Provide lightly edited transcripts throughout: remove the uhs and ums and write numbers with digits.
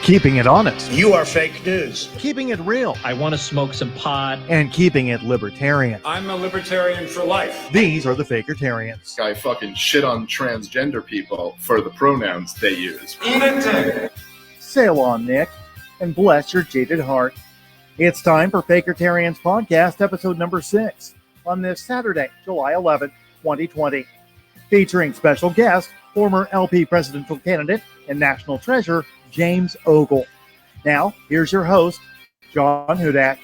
Keeping it honest. You are fake news. Keeping it real. I want to smoke some pot. And keeping it libertarian. I'm a libertarian for life. These are the Fakertarians. I fucking shit on transgender people for the pronouns they use. Sail on, Nick, and bless your jaded heart. It's time for Fakertarians Podcast, episode number 6, on this Saturday, July 11th, 2020. Featuring special guest, former LP presidential candidate and national treasure, James Ogle. Now, here's your host, John Hudak.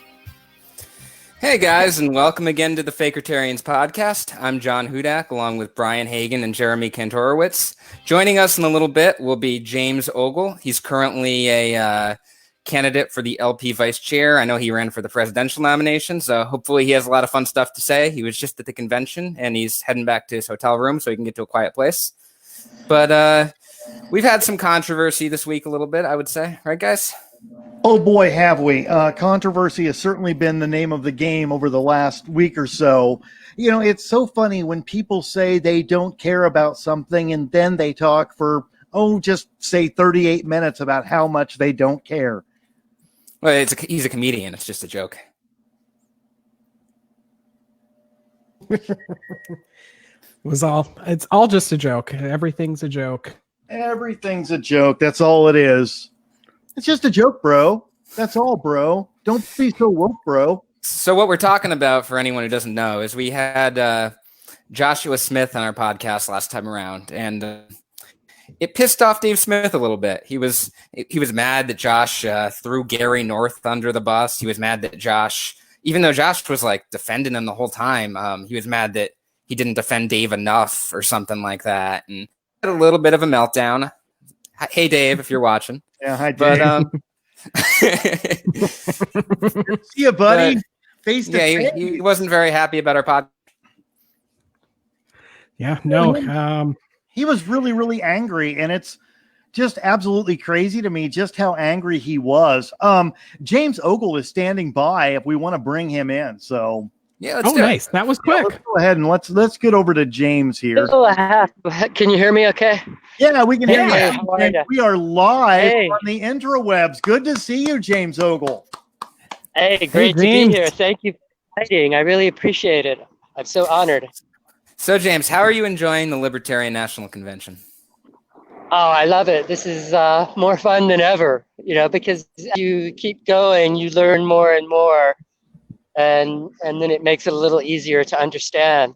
Hey guys, and welcome again to the Fakertarians podcast. I'm John Hudak, along with Brian Hagan and Jeremy Kantorowicz. Joining us in a little bit will be James Ogle. He's currently a candidate for the LP vice chair. I know he ran for the presidential nomination, so hopefully he has a lot of fun stuff to say. He was just at the convention, and he's heading back to his hotel room so he can get to a quiet place. But we've had some controversy this week a little bit, I would say. Right, guys? Oh boy, have we. Controversy has certainly been the name of the game over the last week or so. You know, it's so funny when people say they don't care about something and then they talk for, just say 38 minutes about how much they don't care. Well, he's a comedian. It's just a joke. It's all just a joke. Everything's a joke. Everything's a joke. That's all it is. It's just a joke, bro. That's all, bro. Don't be so woke, bro. So what we're talking about, for anyone who doesn't know, is we had Joshua Smith on our podcast last time around, and it pissed off Dave Smith a little bit. He was mad that Josh threw Gary North under the bus. He was mad that Josh, even though Josh was like defending him the whole time, he was mad that he didn't defend Dave enough or something like that, and had a little bit of a meltdown. Hey, Dave, if you're watching. Yeah, hi, Dave. See you, buddy. Face to face. He wasn't very happy about our podcast. Yeah, no. He was really, really angry, and it's just absolutely crazy to me just how angry he was. James Ogle is standing by if we want to bring him in, so... Yeah, let's do nice. it. That was quick. Yeah, let's go ahead and let's get over to James here. Can you hear me okay? Yeah, we can hear Hey, you. And we are live Hey. on the interwebs. Good to see you, James Ogle. Hey, great to be here. Thank you for inviting. I really appreciate it. I'm so honored. So, James, how are you enjoying the Libertarian National Convention? Oh, I love it. This is more fun than ever, because you keep going, you learn more and more, and then it makes it a little easier to understand.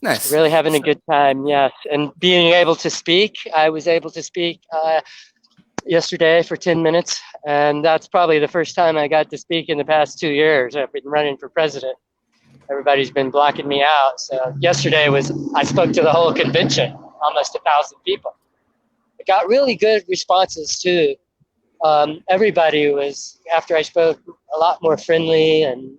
Nice. Really having a good time, yes. And being able to speak. I was able to speak yesterday for 10 minutes, and that's probably the first time I got to speak in the past 2 years. I've been running for president. Everybody's been blocking me out. So yesterday I spoke to the whole convention, almost 1,000 people. I got really good responses too. Everybody was, after I spoke, a lot more friendly and,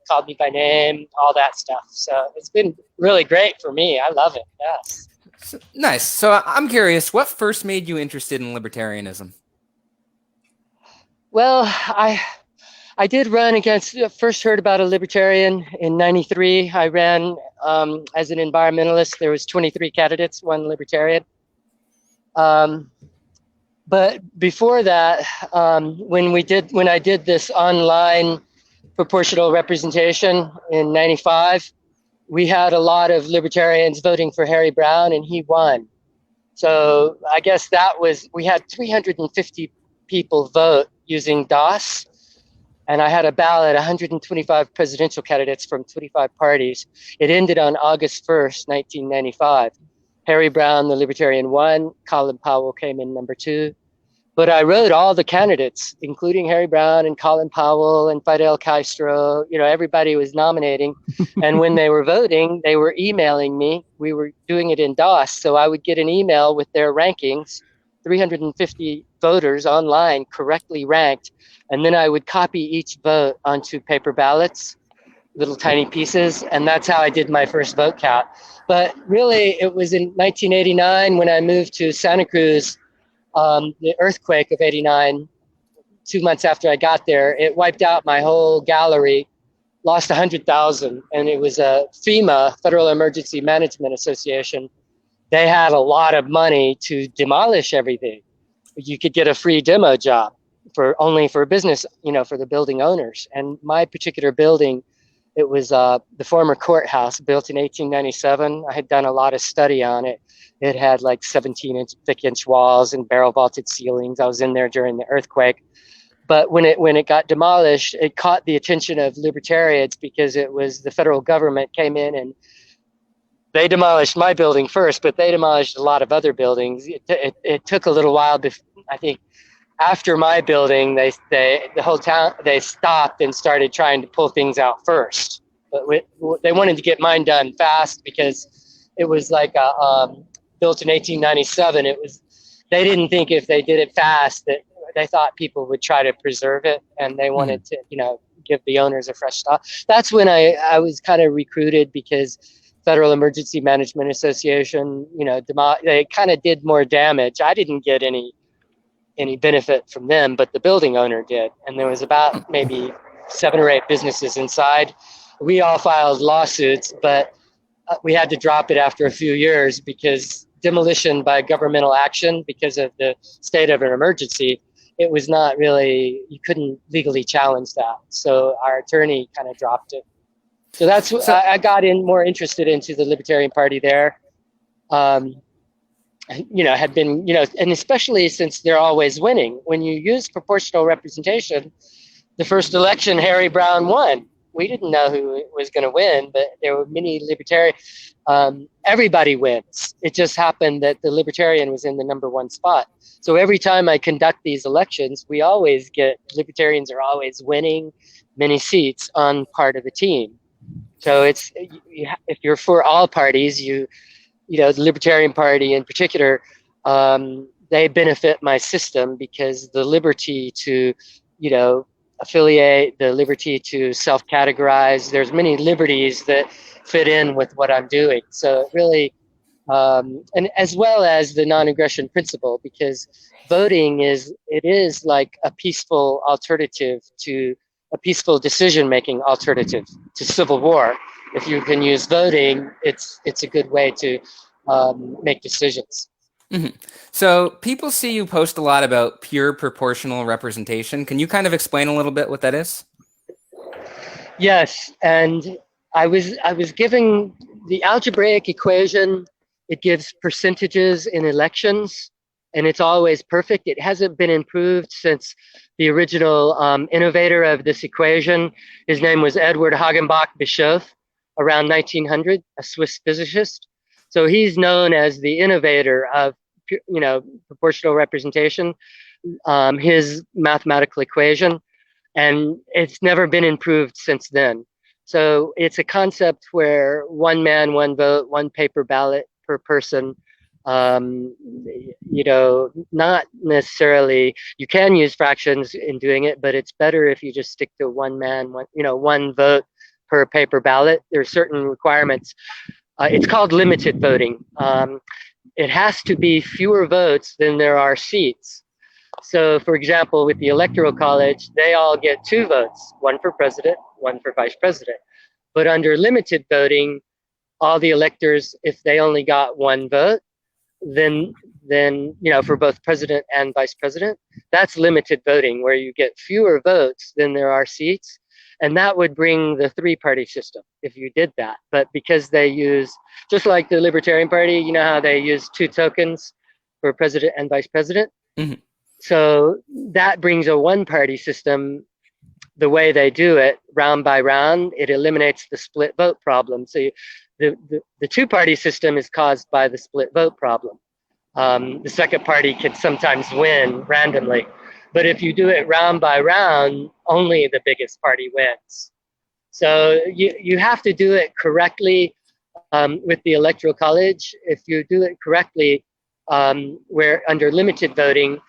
called me by name, all that stuff. So it's been really great for me. I love it. Yes. Nice. So I'm curious, what first made you interested in libertarianism? Well, I did run against, first heard about a libertarian in 93. I ran as an environmentalist. There was 23 candidates, one libertarian. But before that, when I did this online proportional representation in 95, we had a lot of libertarians voting for Harry Browne, and he won. So I guess we had 350 people vote using DOS. And I had a ballot, 125 presidential candidates from 25 parties. It ended on August 1st, 1995. Harry Browne, the Libertarian, won. Colin Powell came in number 2. But I wrote all the candidates, including Harry Browne and Colin Powell and Fidel Castro. Everybody was nominating. And when they were voting, they were emailing me. We were doing it in DOS. So I would get an email with their rankings, 350 voters online correctly ranked. And then I would copy each vote onto paper ballots, little tiny pieces. And that's how I did my first vote count. But really, it was in 1989 when I moved to Santa Cruz, the earthquake of 89, 2 months after I got there, it wiped out my whole gallery, lost 100,000. And it was a FEMA, Federal Emergency Management Association. They had a lot of money to demolish everything. you could get a free demo job for business, for the building owners. And my particular building, it was the former courthouse built in 1897. I had done a lot of study on it. It had like 17-inch thick walls and barrel vaulted ceilings. I was in there during the earthquake. But when it got demolished, it caught the attention of libertarians because it was the federal government came in and they demolished my building first, but they demolished a lot of other buildings. It took a little while. I think after my building, the whole town, they stopped and started trying to pull things out first. But they wanted to get mine done fast because it was like built in 1897. They didn't think if they did it fast that they thought people would try to preserve it, and they wanted to, give the owners a fresh start. That's when I was kind of recruited because Federal Emergency Management Association, they kind of did more damage. I didn't get any benefit from them, but the building owner did. And there was about maybe 7 or 8 businesses inside. We all filed lawsuits, but we had to drop it after a few years because demolition by governmental action, because of the state of an emergency, it was not really, you couldn't legally challenge that. So our attorney kind of dropped it. So that's what I got more interested into the Libertarian Party there. Had been, and especially since they're always winning. When you use proportional representation, the first election, Harry Brown won. We didn't know who was going to win, but there were many libertarian. Everybody wins. It just happened that the Libertarian was in the number 1 spot. So every time I conduct these elections, Libertarians are always winning many seats on part of the team. So if you're for all parties, the Libertarian Party in particular, they benefit my system because the liberty to, affiliate, the liberty to self-categorize, there's many liberties that fit in with what I'm doing. So it really, and as well as the non-aggression principle, because voting is like a peaceful decision-making alternative to civil war. If you can use voting, it's a good way to make decisions. Mm-hmm. So people see you post a lot about pure proportional representation. Can you kind of explain a little bit what that is? Yes, and I was giving the algebraic equation. It gives percentages in elections, and it's always perfect. It hasn't been improved since the original innovator of this equation. His name was Edward Hagenbach-Bischoff, around 1900, a Swiss physicist. So he's known as the innovator of, proportional representation, his mathematical equation, and it's never been improved since then. So it's a concept where 1 man, 1 vote, 1 paper ballot per person. Not necessarily, you can use fractions in doing it, but it's better if you just stick to 1 man, 1 vote per paper ballot. There are certain requirements. It's called limited voting. It has to be fewer votes than there are seats. So, for example, with the Electoral College, they all get 2 votes, 1 for president, 1 for vice president. But under limited voting, all the electors, if they only got 1 vote, then for both president and vice president, that's limited voting, where you get fewer votes than there are seats. And that would bring the 3-party system if you did that. But because they use, just like the Libertarian Party, how they use 2 tokens for president and vice president. Mm-hmm. So that brings a 1-party system. The way they do it, round by round, it eliminates the split vote problem. So the 2-party system is caused by the split vote problem. The second party can sometimes win randomly. But if you do it round by round, only the biggest party wins. So you have to do it correctly with the Electoral College. If you do it correctly, where under limited voting,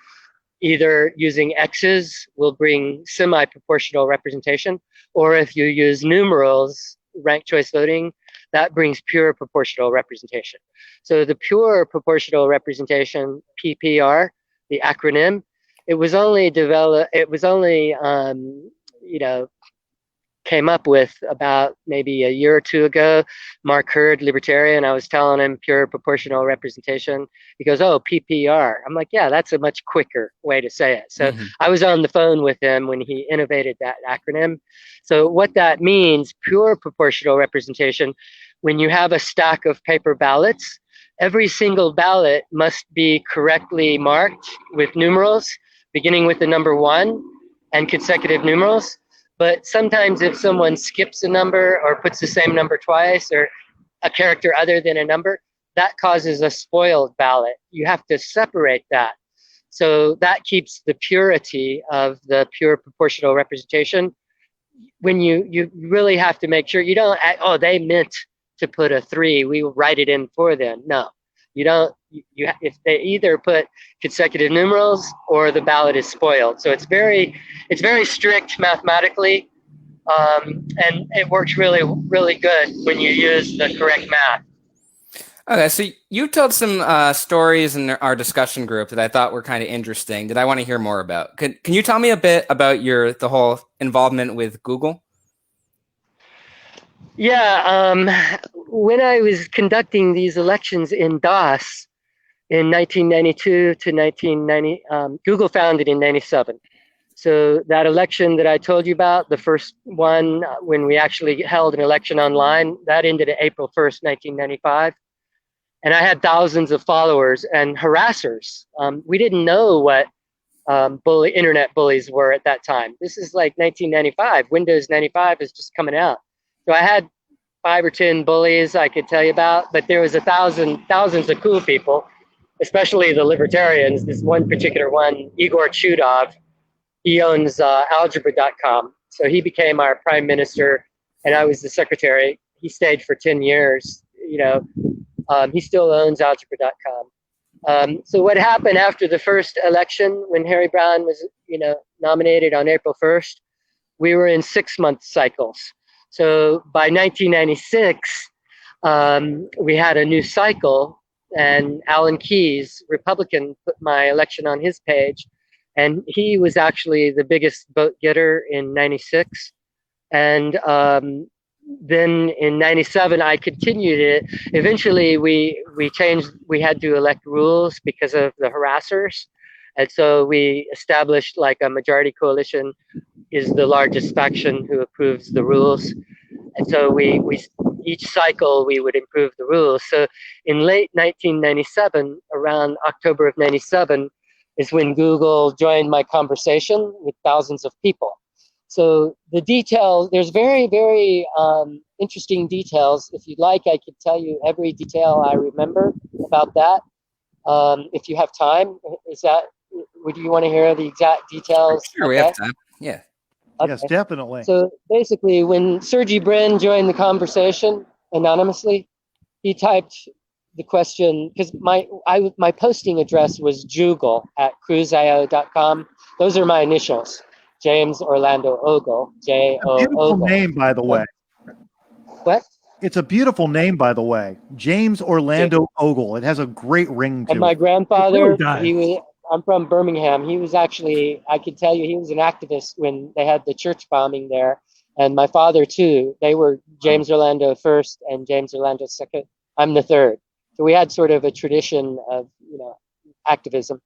either using X's will bring semi-proportional representation, or if you use numerals, ranked choice voting, that brings pure proportional representation. So the pure proportional representation, PPR, the acronym, it was only came up with about maybe a year or two ago. Mark Hurd, libertarian, I was telling him pure proportional representation. He goes, oh, PPR. I'm like, yeah, that's a much quicker way to say it. So I was on the phone with him when he innovated that acronym. So what that means, pure proportional representation, when you have a stack of paper ballots, every single ballot must be correctly marked with numerals, beginning with the number 1 and consecutive numerals. But sometimes if someone skips a number or puts the same number twice or a character other than a number, that causes a spoiled ballot. You have to separate that. So that keeps the purity of the pure proportional representation. When you really have to make sure you don't, oh, they meant to put a 3, we will write it in for them. No, you don't. If they either put consecutive numerals or the ballot is spoiled. So it's very strict mathematically, and it works really, really good when you use the correct math. Okay, so you told some stories in our discussion group that I thought were kind of interesting that I want to hear more about. Can you tell me a bit about the whole involvement with Google? Yeah, when I was conducting these elections in DOS in 1992 to 1990, Google founded in 97. So that election that I told you about, the first one when we actually held an election online, that ended April 1st, 1995. And I had thousands of followers and harassers. We didn't know what internet bullies were at that time. This is like 1995. Windows 95 is just coming out. So I had 5 or 10 bullies I could tell you about, but there was thousands of cool people, especially the libertarians. This one particular one, Igor Chudov, he owns algebra.com. So he became our prime minister and I was the secretary. He stayed for 10 years, he still owns algebra.com. So what happened after the first election when Harry Browne was, nominated on April 1st, we were in 6-month cycles. So by 1996, we had a new cycle and Alan Keyes, Republican, put my election on his page. And he was actually the biggest vote getter in 96. And then in 97, I continued it. Eventually, we changed. We had to elect rules because of the harassers. And so we established like a majority coalition is the largest faction who approves the rules. And so we each cycle, we would improve the rules. So in late 1997, around October of 97, is when Google joined my conversation with thousands of people. So the details, there's very, very interesting details. If you'd like, I could tell you every detail I remember about that. If you have time, would you want to hear the exact details? Sure, we have time. Yeah. Okay. Yes, definitely. So basically, when Sergey Brin joined the conversation anonymously, he typed the question, because my posting address was jugal@cruiseio.com. Those are my initials, James Orlando Ogle, J-O-O-G-L. Beautiful name, by the way. What? It's a beautiful name, by the way. James Orlando Ogle. It has a great ring to And my it. grandfather, Really does. I'm from Birmingham. He was actually, I could tell you, he was an activist when they had the church bombing there. And my father, too. They were James Orlando first and James Orlando second. I'm the third. So we had sort of a tradition of, activism.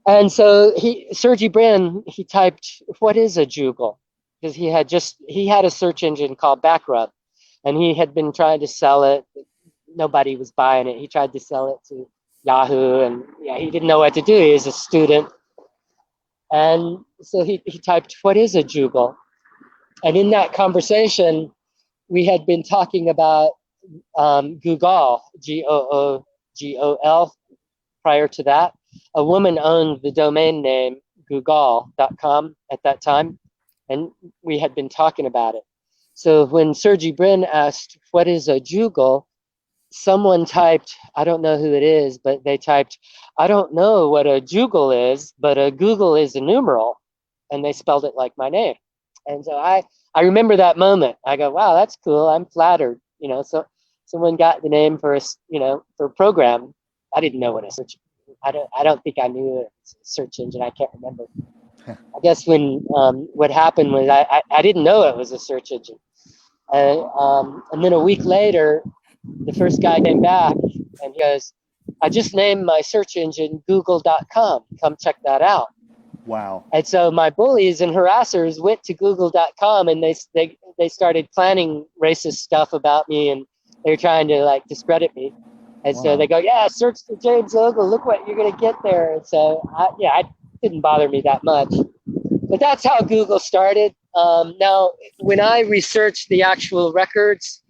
And so Sergey Brin, he typed, what is a jugal? Because he had a search engine called Backrub. And he had been trying to sell it. Nobody was buying it. He tried to sell it to Yahoo, and he didn't know what to do. He was a student. And so he typed, what is a jugal? And in that conversation, we had been talking about Google, Googol. Prior to that, a woman owned the domain name Google.com at that time, and we had been talking about it. So when Sergey Brin asked, what is a jugal? Someone typed, I don't know who it is, but they typed, I don't know what a jugal is, but a Google is a numeral. And they spelled it like my name. And so I remember that moment. I go, wow, that's cool. I'm flattered. So someone got the name for a program. I didn't know what a search. I don't think I knew it was a search engine. I can't remember. I guess when what happened was I didn't know it was a search engine. And then a week later, the first guy came back and he goes, I just named my search engine Google.com. Come check that out. Wow. And so my bullies and harassers went to Google.com and they started planning racist stuff about me, and they were trying to like discredit me. And so they go, yeah, search for James Ogle. Look what you're going to get there. And so, it didn't bother me that much. But that's how Google started. Now, when I researched the actual records,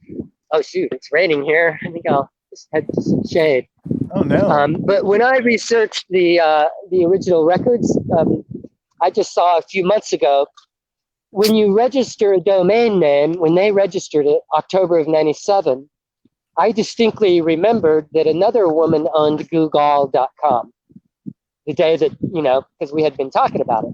oh, shoot, it's raining here. I think I'll just head to some shade. Oh, no. But when I researched the original records, I just saw a few months ago, when you register a domain name, when they registered it, October of 97, I distinctly remembered that another woman owned Google.com the day that, because we had been talking about it.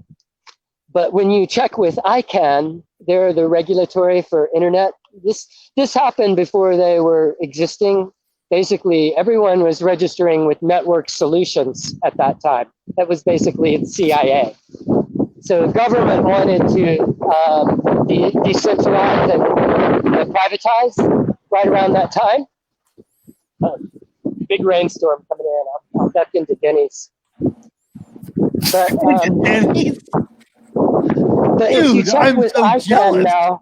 But when you check with ICANN, they're the regulatory for internet. This happened before they were existing. Basically, everyone was registering with Network Solutions at that time. That was basically the CIA. So the government wanted to decentralize and privatize right around that time. Big rainstorm coming in. I'll duck into Denny's. But, Denny's? but if you check with ICANN now,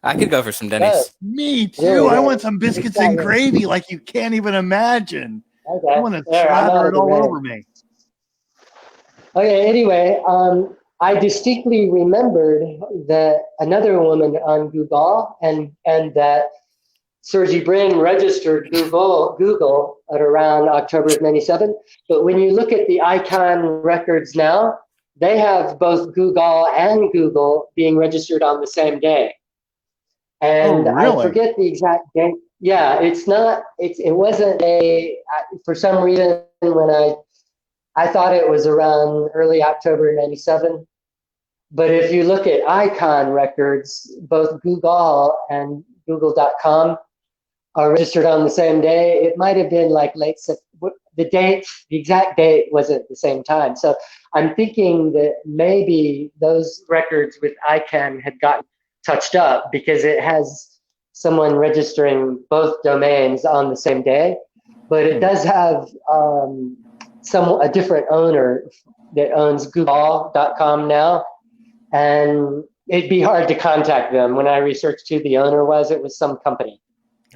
I could go for some Denny's. Me too. I want some biscuits and gravy like you can't even imagine. Okay. I want to slather it all over me. Okay, anyway, I distinctly remembered that another woman on Google and that Sergey Brin registered Google at around October of 97. But when you look at the ICANN records now, they have both Google and Google being registered on the same day. And really? I forget the exact date. Yeah, it wasn't for some reason when I thought it was around early October 97. But if you look at ICANN records, both Google and Google.com are registered on the same day. It might have been like late September. The exact date wasn't at the same time. So I'm thinking that maybe those records with ICANN had gotten touched up because it has someone registering both domains on the same day. But it does have a different owner that owns Google.com now. And it'd be hard to contact them. When I researched who the owner was, it was some company.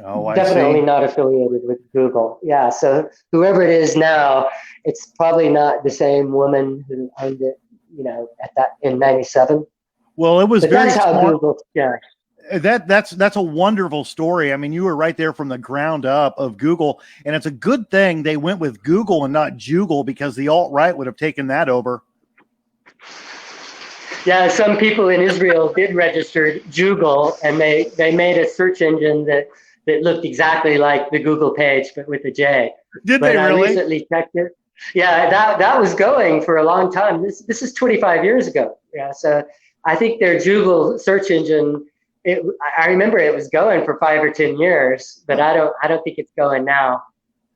Oh, I Definitely see. not affiliated with Google. Yeah, so whoever it is now, it's probably not the same woman who owned it, in 97. Well, it was But very that's how smart. Google, yeah. That's a wonderful story. I mean, you were right there from the ground up of Google, and it's a good thing they went with Google and not Jugal, because the alt-right would have taken that over. Yeah, some people in Israel did register Jugal, and they made a search engine that looked exactly like the Google page, but with a J. Did But they really? I recently checked it. Yeah, that was going for a long time. This is 25 years ago. Yeah, so I think their Jugal search engine, I remember it was going for 5 or 10 years, but I don't think it's going now.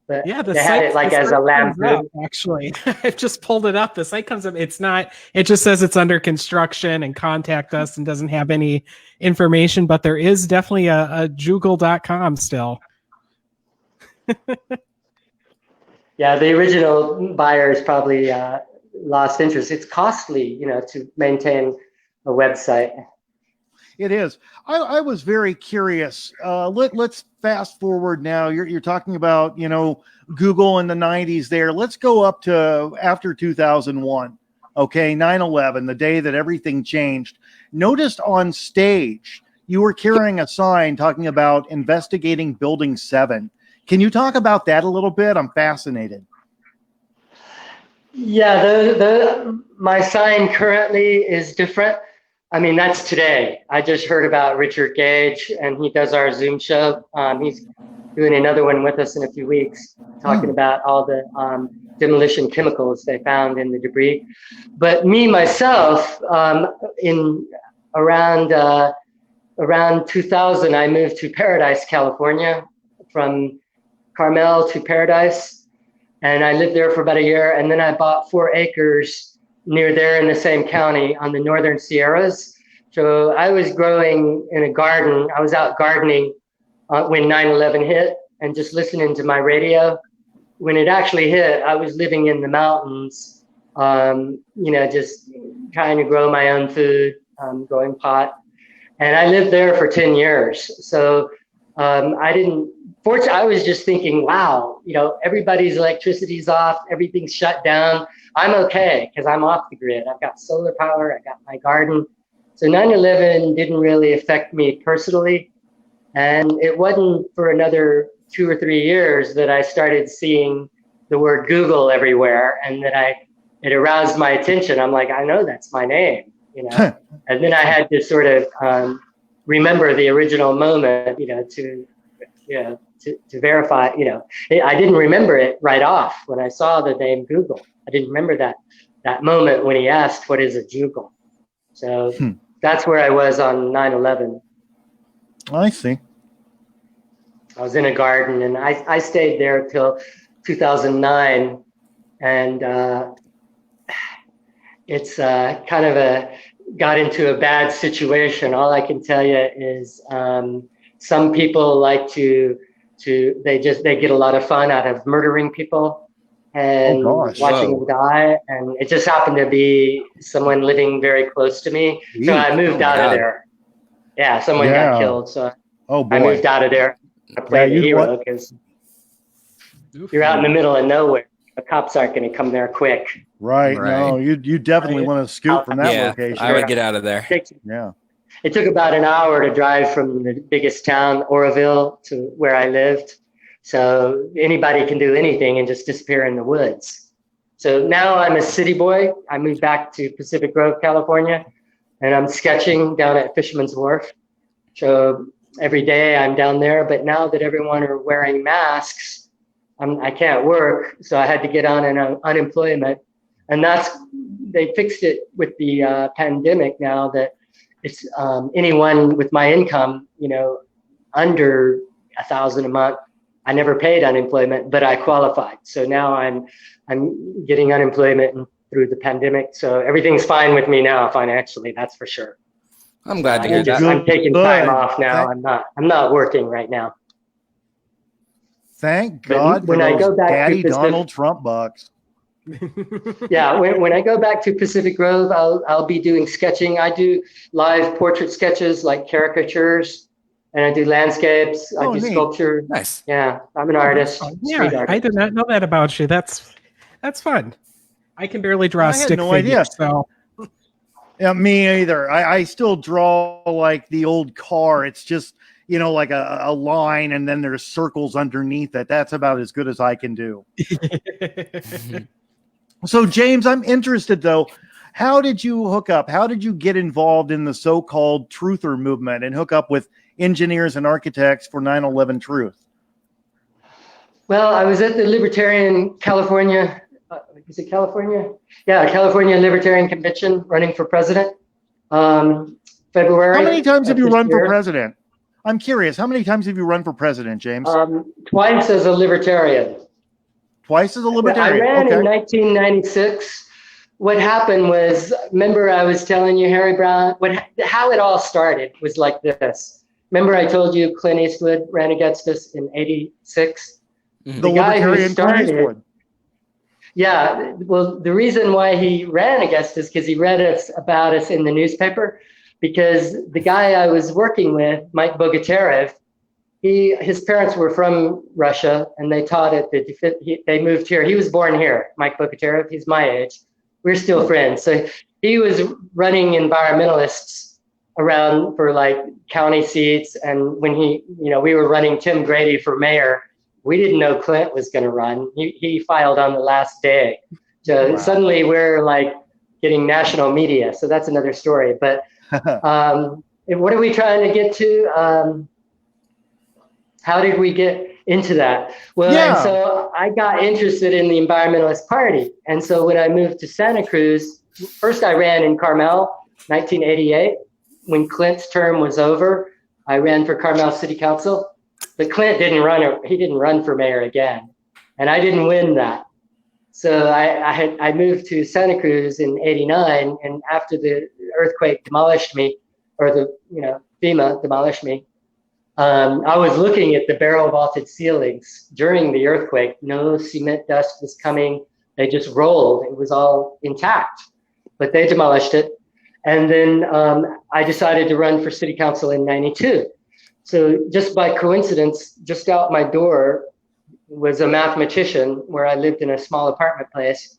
But Yeah, they had it like as a lampoon. Actually, I've just pulled it up. The site comes up. It's not. It just says it's under construction and contact us, and doesn't have any information. But there is definitely a Jugal.com still. Yeah, the original buyers probably lost interest. It's costly, to maintain a website. It is. I was very curious. Let's fast forward now. You're talking about, Google in the 90s there. Let's go up to after 2001. Okay, 9/11, the day that everything changed. Noticed on stage, you were carrying a sign talking about investigating Building 7. Can you talk about that a little bit? I'm fascinated. Yeah, my sign currently is different. I mean, that's today. I just heard about Richard Gage, and he does our Zoom show. He's doing another one with us in a few weeks, talking about all the demolition chemicals they found in the debris. But me, myself, in around 2000, I moved to Paradise, California, from Carmel to Paradise. And I lived there for about a year. And then I bought 4 acres near there in the same county on the Northern Sierras. So I was growing in a garden. I was out gardening when 9/11 hit and just listening to my radio. When it actually hit, I was living in the mountains, just trying to grow my own food, growing pot. And I lived there for 10 years. So I was just thinking, wow, everybody's electricity's off, everything's shut down. I'm okay because I'm off the grid. I've got solar power, I got my garden. So 9/11 didn't really affect me personally. And it wasn't for another 2 or 3 years that I started seeing the word Google everywhere, and that it aroused my attention. I'm like, I know that's my name, And then I had to sort of remember the original moment, to verify, I didn't remember it right off when I saw the name Google. I didn't remember that moment when he asked, what is a jugal? So that's where I was on 9/11. I see. I was in a garden, and I stayed there till 2009. And it's kind of got into a bad situation. All I can tell you is some people like they get a lot of fun out of murdering people and watching them die. And it just happened to be someone living very close to me. So I moved out of there. Yeah, someone got killed. So I moved out of there. I played the hero because you're out in the middle of nowhere. The cops aren't going to come there quick. Right. No, you definitely want to scoot from that location. I would get out of there. It took about an hour to drive from the biggest town, Oroville, to where I lived. So anybody can do anything and just disappear in the woods. So now I'm a city boy. I moved back to Pacific Grove, California, and I'm sketching down at Fisherman's Wharf. So every day I'm down there, but now that everyone are wearing masks, I can't work. So I had to get on an unemployment. And they fixed it with the pandemic now, that it's anyone with my income, under $1,000 a month. I never paid unemployment, but I qualified. So now I'm getting unemployment through the pandemic. So everything's fine with me now financially. That's for sure. I'm glad to hear that. I'm taking time off now. I'm not working right now. Thank God for those Daddy Donald Trump bucks. Yeah, when I go back to Pacific Grove, I'll be doing sketching. I do live portrait sketches, like caricatures, and I do landscapes. I do sculpture. Nice. Yeah, I'm an artist. Yeah, I did not know that about you. That's fun. I can barely draw a stick figure. So. Yeah, me either. I still draw like the old car. It's just, like a line, and then there's circles underneath it. That's about as good as I can do. So, James, I'm interested, though. How did you hook up? How did you get involved in the so-called truther movement and hook up with engineers and architects for 9/11 Truth? Well, I was at the Libertarian California. Is it California? Yeah, California Libertarian Convention, running for president. February. How many times have you run for president? I'm curious. How many times have you run for president, James? Twice as a libertarian. Twice as a libertarian. I ran in 1996. What happened was, remember I was telling you, Harry Brown, how it all started was like this. Remember I told you Clint Eastwood ran against us in 86? Mm-hmm. The guy who started. Yeah, well, the reason why he ran against us, because he read about us in the newspaper, because the guy I was working with, Mike Bogatyrev, his parents were from Russia, and they taught at they moved here. He was born here, Mike Bogatyrev. He's my age. We're still friends. So he was running environmentalists around for like county seats. And when we were running Tim Grady for mayor, we didn't know Clint was going to run. He filed on the last day. So suddenly we're like getting national media. So that's another story. But what are we trying to get to? How did we get into that? Well, and so I got interested in the Environmentalist Party. And so when I moved to Santa Cruz, first I ran in Carmel, 1988. When Clint's term was over, I ran for Carmel City Council. But Clint didn't run. He didn't run for mayor again, and I didn't win that. So I moved to Santa Cruz in '89, and after the earthquake demolished me, or FEMA demolished me, I was looking at the barrel vaulted ceilings during the earthquake. No cement dust was coming. They just rolled. It was all intact, but they demolished it. And then I decided to run for city council in '92. So just by coincidence, just out my door was a mathematician where I lived in a small apartment place.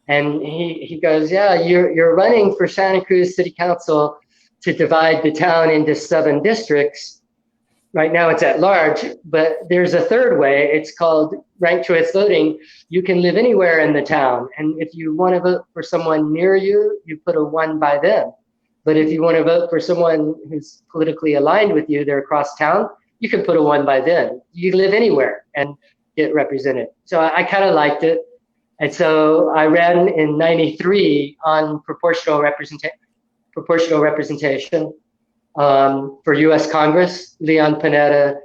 And he goes, yeah, you're running for Santa Cruz City Council to divide the town into 7 districts. Right now it's at large, but there's a third way. It's called ranked choice voting. You can live anywhere in the town. And if you want to vote for someone near you, you put a 1 by them. But if you want to vote for someone who's politically aligned with you, they're across town, you can put a 1 by them. You live anywhere and get represented. So I kind of liked it. And so I ran in '93 on proportional representation for U.S. Congress. Leon Panetta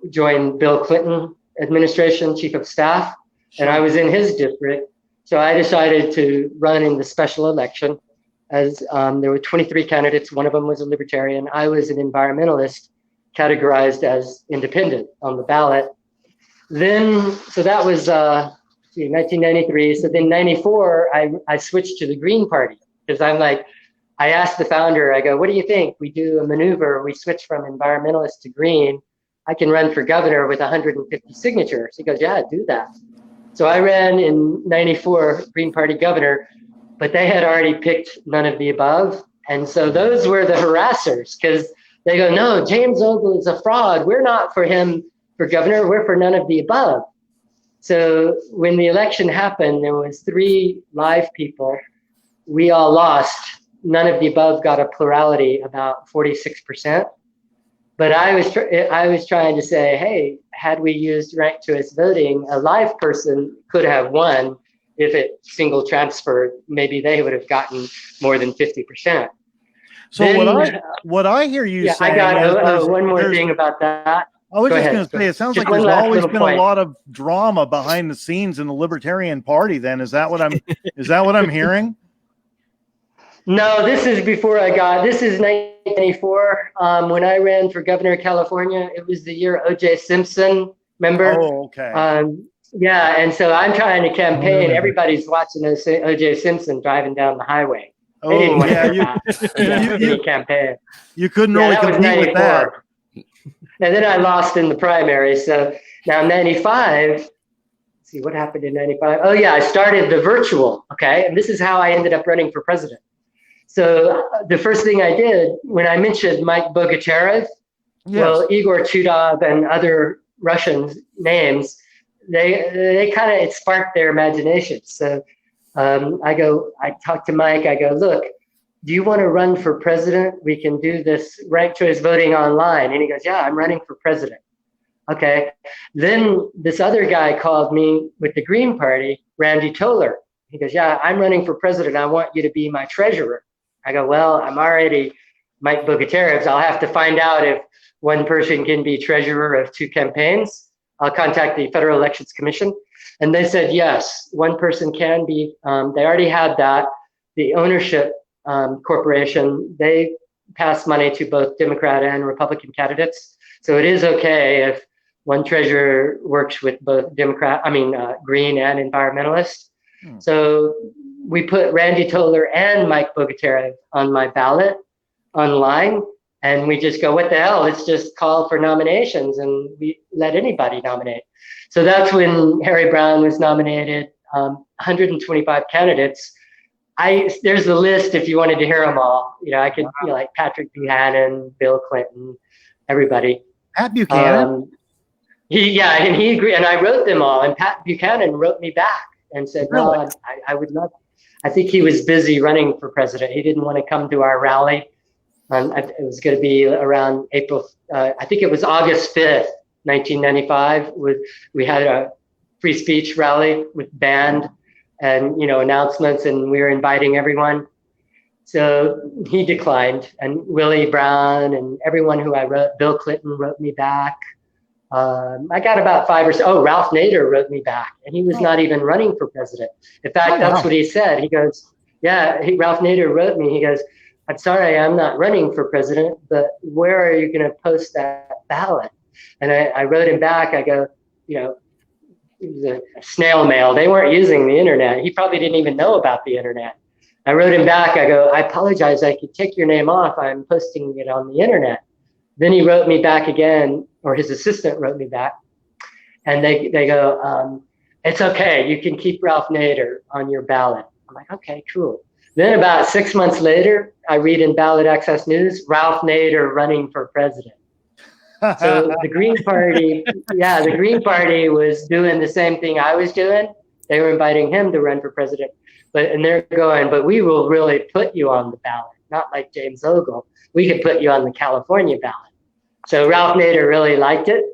joined Bill Clinton administration, chief of staff, and I was in his district. So I decided to run in the special election, as there were 23 candidates. One of them was a libertarian. I was an environmentalist, categorized as independent on the ballot. Then, so that was 1993. So then '94, I switched to the Green Party, because I'm like, I asked the founder, I go, what do you think? We do a maneuver, we switch from environmentalist to green. I can run for governor with 150 signatures. He goes, yeah, do that. So I ran in '94, Green Party governor, but they had already picked none of the above. And so those were the harassers, because they go, no, James Ogle is a fraud. We're not for him for governor, we're for none of the above. So when the election happened, there was 3 live people. We all lost. None of the above got a plurality, about 46%. But I was trying to say, hey, had we used ranked choice voting, a live person could have won. If it single transferred, maybe they would have gotten more than 50%. So then, what I hear you saying, I got one more thing about that. I was just going to say, it sounds like there's always been a lot of drama behind the scenes in the Libertarian Party. Then is that what I'm hearing? No, this is before this is 1994. When I ran for governor of California, it was the year O.J. Simpson, remember? Oh, okay. Yeah, and so I'm trying to campaign. Everybody's watching O.J. Simpson driving down the highway. They didn't want to campaign. You couldn't really compete with that. And then I lost in the primary. So now 95, let's see what happened in 95. Oh yeah, I started the virtual, okay? And this is how I ended up running for president. So the first thing I did when I mentioned Mike Bogachev, well, Igor Chudov and other Russian names, they kind of, it sparked their imagination. So I talked to Mike, I go, look, do you want to run for president? We can do this ranked choice voting online. And he goes, yeah, I'm running for president. Okay. Then this other guy called me with the Green Party, Randy Toller. He goes, yeah, I'm running for president. I want you to be my treasurer. I go, well, I'm already Mike Bogachev. I'll have to find out if one person can be treasurer of 2 campaigns. I'll contact the Federal Elections Commission. And they said, yes, one person can be, they already had that. The ownership corporation, they pass money to both Democrat and Republican candidates. So it is okay if one treasurer works with both green and environmentalist. So we put Randy Toller and Mike Bogachev on my ballot online, and we just go, what the hell? Let's just call for nominations, and we let anybody nominate. So that's when Harry Brown was nominated, 125 candidates. There's the list if you wanted to hear them all. I could, like Patrick Buchanan, Bill Clinton, everybody. Pat Buchanan? He agreed, and I wrote them all, and Pat Buchanan wrote me back and said, really? no, I would not. I think he was busy running for president. He didn't want to come to our rally. It was going to be around April, I think it was August 5th, 1995. We had a free speech rally with band and announcements, and we were inviting everyone. So he declined, and Willie Brown and everyone who I wrote, Bill Clinton wrote me back. I got about 5 or so. Oh, Ralph Nader wrote me back, and he was not even running for president. In fact, that's what he said. He goes, Ralph Nader wrote me. He goes, I'm sorry, I'm not running for president, but where are you going to post that ballot? And I wrote him back. I go, it was a snail mail. They weren't using the internet. He probably didn't even know about the internet. I wrote him back. I go, I apologize. I could take your name off. I'm posting it on the internet. Then he wrote me back again, or his assistant wrote me back. And they go, it's okay. You can keep Ralph Nader on your ballot. I'm like, okay, cool. Then about 6 months later, I read in Ballot Access News, Ralph Nader running for president. So the Green Party, the Green Party was doing the same thing I was doing. They were inviting him to run for president, and they're going, but we will really put you on the ballot, not like James Ogle. We could put you on the California ballot. So Ralph Nader really liked it.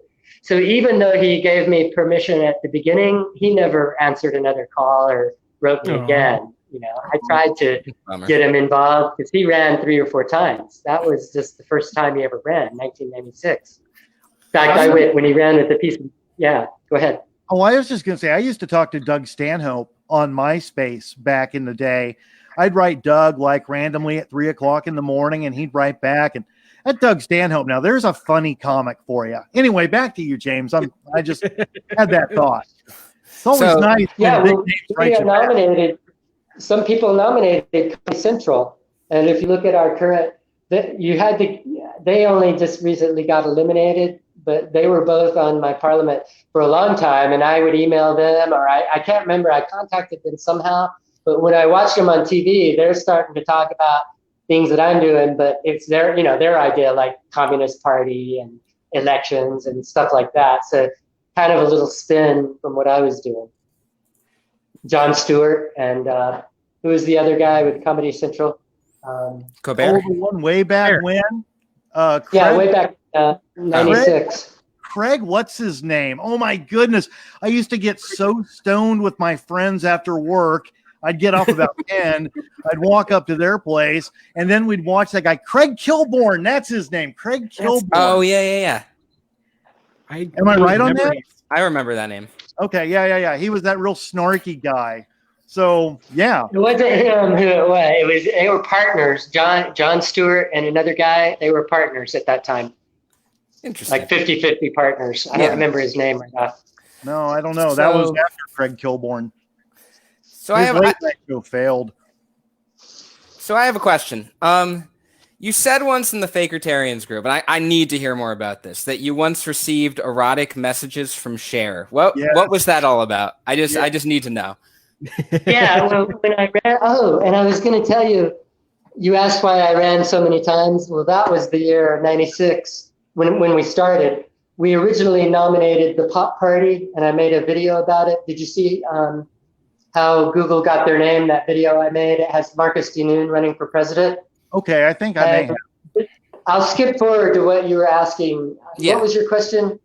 So even though he gave me permission at the beginning, he never answered another call or wrote me again. I tried to get him involved because he ran 3 or 4 times. That was just the first time he ever ran, 1996. In fact, I went when he ran with the piece. Go ahead. Oh, I was just going to say, I used to talk to Doug Stanhope on MySpace back in the day. I'd write Doug like randomly at 3 o'clock in the morning, and he'd write back. And at Doug Stanhope, now there's a funny comic for you. Anyway, back to you, James. I just had that thought. It's always nice. We nominated. Some people nominated Comedy Central, and if you look at our current, they only just recently got eliminated, but they were both on my parliament for a long time, and I would email them, or I can't remember, I contacted them somehow, but when I watched them on TV, they're starting to talk about things that I'm doing, but it's their idea, like Communist Party and elections and stuff like that. So kind of a little spin from what I was doing. John Stewart and who was the other guy with Comedy Central? Colbert. The one way back when? Craig, way back 96. Craig, what's his name? Oh my goodness. I used to get so stoned with my friends after work. I'd get off about 10. I'd walk up to their place, and then we'd watch that guy, Craig Kilborn. That's his name, Craig Kilborn. Oh, yeah. Am I right on that? I remember that name. Okay, yeah. He was that real snarky guy. So, yeah. It wasn't him who it was. They were partners. John Stewart and another guy, they were partners at that time. Interesting. Like 50-50 partners. I don't remember his name right now. No, I don't know. That was after Craig Kilborn. So his late night show failed. So I have a question. You said once in the Fakertarians group, and I need to hear more about this, that you once received erotic messages from Cher. What was that all about? I just need to know. Well, when I ran, and I was going to tell you, you asked why I ran so many times. Well, that was the year of 96 when we started. We originally nominated the Pop Party, and I made a video about it. Did you see how Google got their name? That video I made, it has Marcus Denoon running for president. Okay, I think I may have. I'll skip forward to what you were asking. What was your question?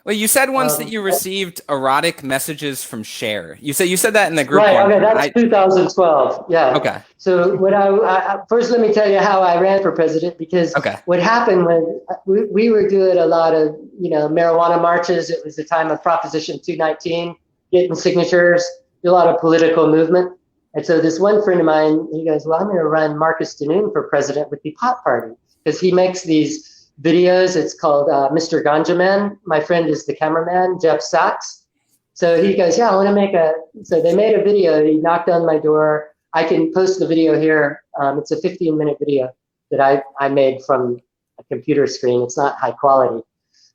Well, you said once that you received erotic messages from Cher. You said that in the group. Right. Okay, that's 2012. Yeah. Okay. So what I first, let me tell you how I ran for president, because what happened was we were doing a lot of marijuana marches. It was the time of Proposition 219, getting signatures, do a lot of political movement. And so this one friend of mine, he goes, well, I'm going to run Marcus Denoon for president with the Pop Party, because he makes these videos. It's called Mr. Ganja Man. My friend is the cameraman, Jeff Sachs. So he goes, I want to make so they made a video. He knocked on my door. I can post the video here. It's a 15-minute video that I made from a computer screen. It's not high quality.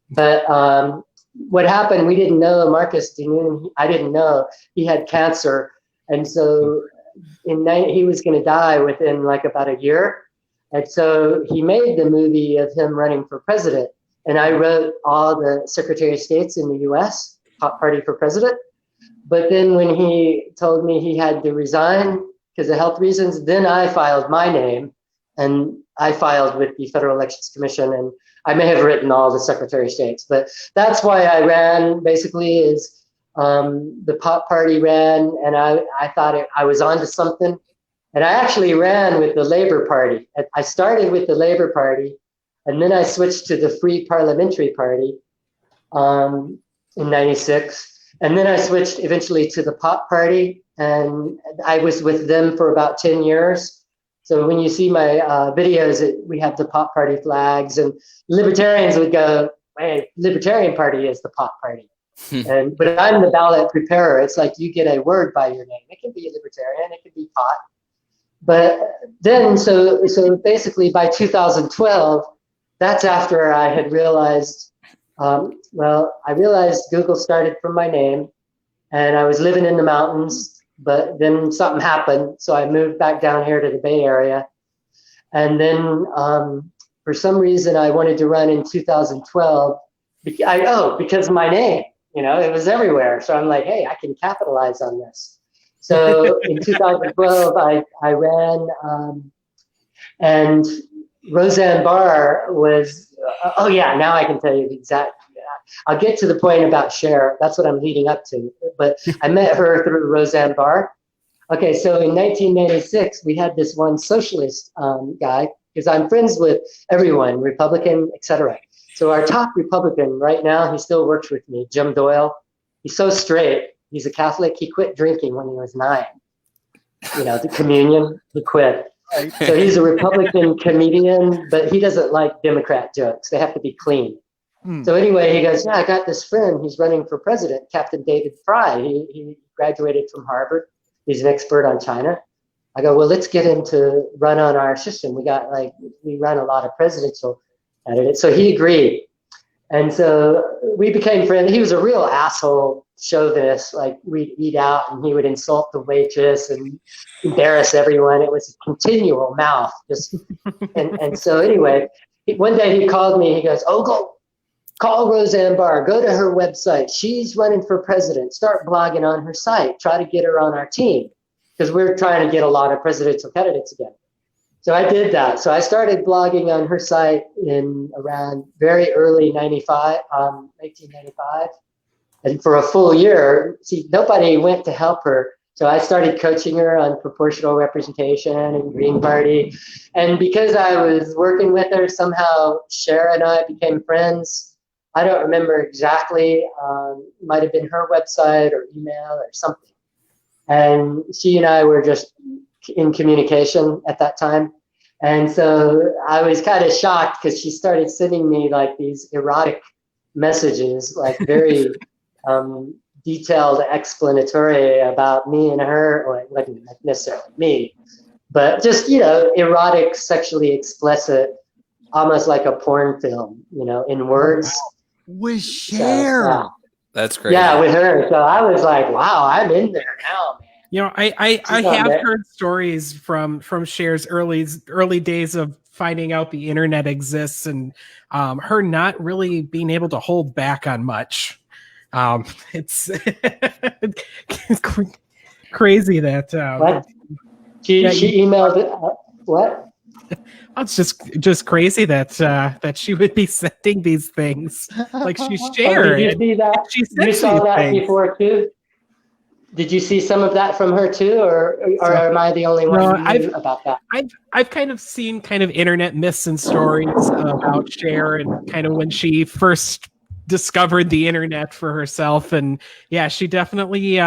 But what happened, we didn't know Marcus Denoon. I didn't know he had cancer. And so he was going to die within like about a year. And so he made the movie of him running for president. And I wrote all the Secretary of States in the U.S., Pop Party for president. But then when he told me he had to resign because of health reasons, then I filed my name, and I filed with the Federal Elections Commission. And I may have written all the Secretary of States, but that's why I ran, basically, is the Pop Party ran, and I thought I was onto something. And I actually ran with the Labor Party. I started with the Labor Party, and then I switched to the Free Parliamentary Party. in 96. And then I switched eventually to the Pop Party, and I was with them for about 10 years. So when you see my videos, we have the Pop Party flags, and libertarians would go, hey, Libertarian Party is the Pop Party. But I'm the ballot preparer. It's like you get a word by your name. It can be a libertarian, it can be pot. But then, so basically by 2012, that's after I had realized, I realized Google started from my name, and I was living in the mountains, but then something happened. So I moved back down here to the Bay Area. And then for some reason, I wanted to run in 2012. Because of my name, it was everywhere. So I'm like, hey, I can capitalize on this. So in 2012, I ran, and Roseanne Barr was, now I can tell you the exact, I'll get to the point about Cher. That's what I'm leading up to. But I met her through Roseanne Barr. Okay, so in 1996, we had this one socialist guy, because I'm friends with everyone, Republican, etc. So our top Republican right now, he still works with me, Jim Doyle. He's so straight. He's a Catholic. He quit drinking when he was 9. The communion, he quit. So he's a Republican comedian, but he doesn't like Democrat jokes. They have to be clean. So anyway, he goes, I got this friend. He's running for president, Captain David Fry. He graduated from Harvard. He's an expert on China. I go, well, let's get him to run on our system. We run a lot of presidential candidates. So he agreed. And so we became friends. He was a real asshole chauvinist. Like, we'd eat out and he would insult the waitress and embarrass everyone. It was a continual mouth. And so anyway, one day he called me. He goes, Ogle, call Roseanne Barr. Go to her website. She's running for president. Start blogging on her site. Try to get her on our team, because we're trying to get a lot of presidential candidates again. So I did that. So I started blogging on her site in around very early 1995. And for a full year, nobody went to help her. So I started coaching her on proportional representation and Green Party. And because I was working with her, somehow Cher and I became friends. I don't remember exactly. It might have been her website or email or something. And she and I were just in communication at that time. And so I was kind of shocked, because she started sending me like these erotic messages, like very detailed explanatory about me and her, or it wasn't necessarily me, but just, erotic, sexually explicit, almost like a porn film, in words. With Cher. So, That's great. Yeah, with her. So I was like, wow, I'm in there now, man. I have heard stories from Cher's early days of finding out the internet exists, and her not really being able to hold back on much. It's crazy that what? She emailed what? It's just crazy that she would be sending these things like she's Cher. Did you see that? You saw that before too? Did you see some of that from her too, or am I the only one who knew about that? I've kind of seen internet myths and stories about Cher, and kind of when she first discovered the internet for herself, and yeah, she definitely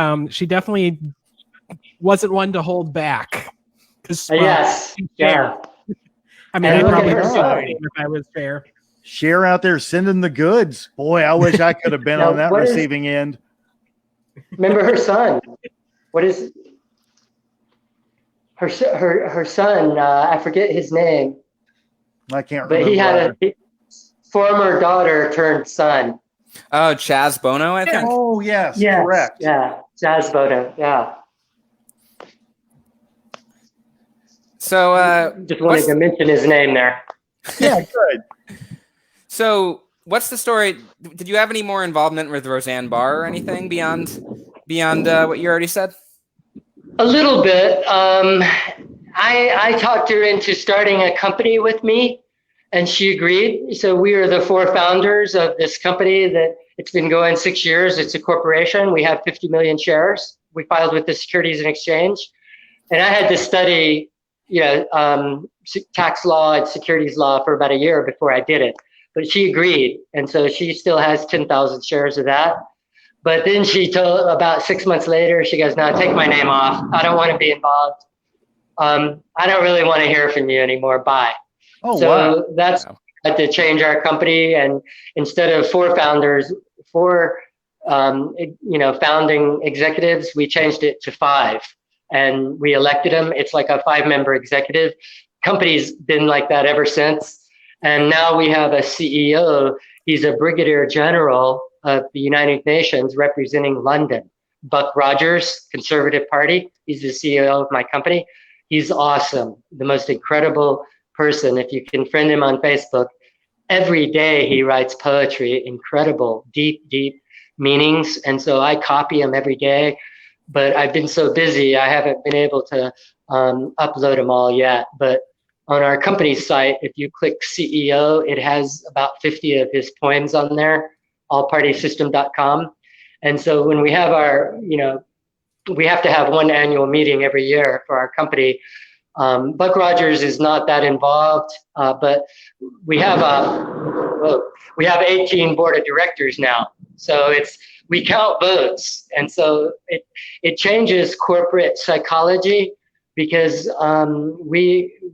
wasn't one to hold back. Yes, yeah. I mean, I probably would if I was Cher. Cher out there sending the goods. Boy, I wish I could have been on that receiving end. Remember her son? What is her son? I forget his name. I can't remember. But he had a former daughter turned son. Oh, Chaz Bono, I think. Oh, yes, correct. Yeah, Chaz Bono. Yeah. So, just wanted to mention his name there. Yeah, good. So, what's the story? Did you have any more involvement with Roseanne Barr or anything beyond what you already said? A little bit. I talked her into starting a company with me, and she agreed. So we are the 4 founders of this company that it's been going 6 years. It's a corporation. We have 50 million shares. We filed with the Securities and Exchange, and I had to study, tax law and securities law for about a year before I did it. but she agreed. And so she still has 10,000 shares of that. But then she told, about 6 months later, she goes, no, take my name off. I don't want to be involved. I don't really want to hear from you anymore. Bye. Oh, so wow. That's to change our company. And instead of 4 founders, 4 founding executives, we changed it to 5. And we elected them. It's like a 5-member executive. Company's been like that ever since. And now we have a CEO. He's a brigadier general of the United Nations representing London. Buck Rogers, Conservative Party. He's the CEO of my company. He's awesome, the most incredible person. If you can friend him on Facebook, every day he writes poetry, incredible, deep, deep meanings. And so I copy him every day, but I've been so busy, I haven't been able to upload them all yet. But on our company's site, if you click CEO, it has about 50 of his poems on there, allpartysystem.com. And so when we have our, we have to have one annual meeting every year for our company. Buck Rogers is not that involved, but we have 18 board of directors now. So we count votes, and so it changes corporate psychology because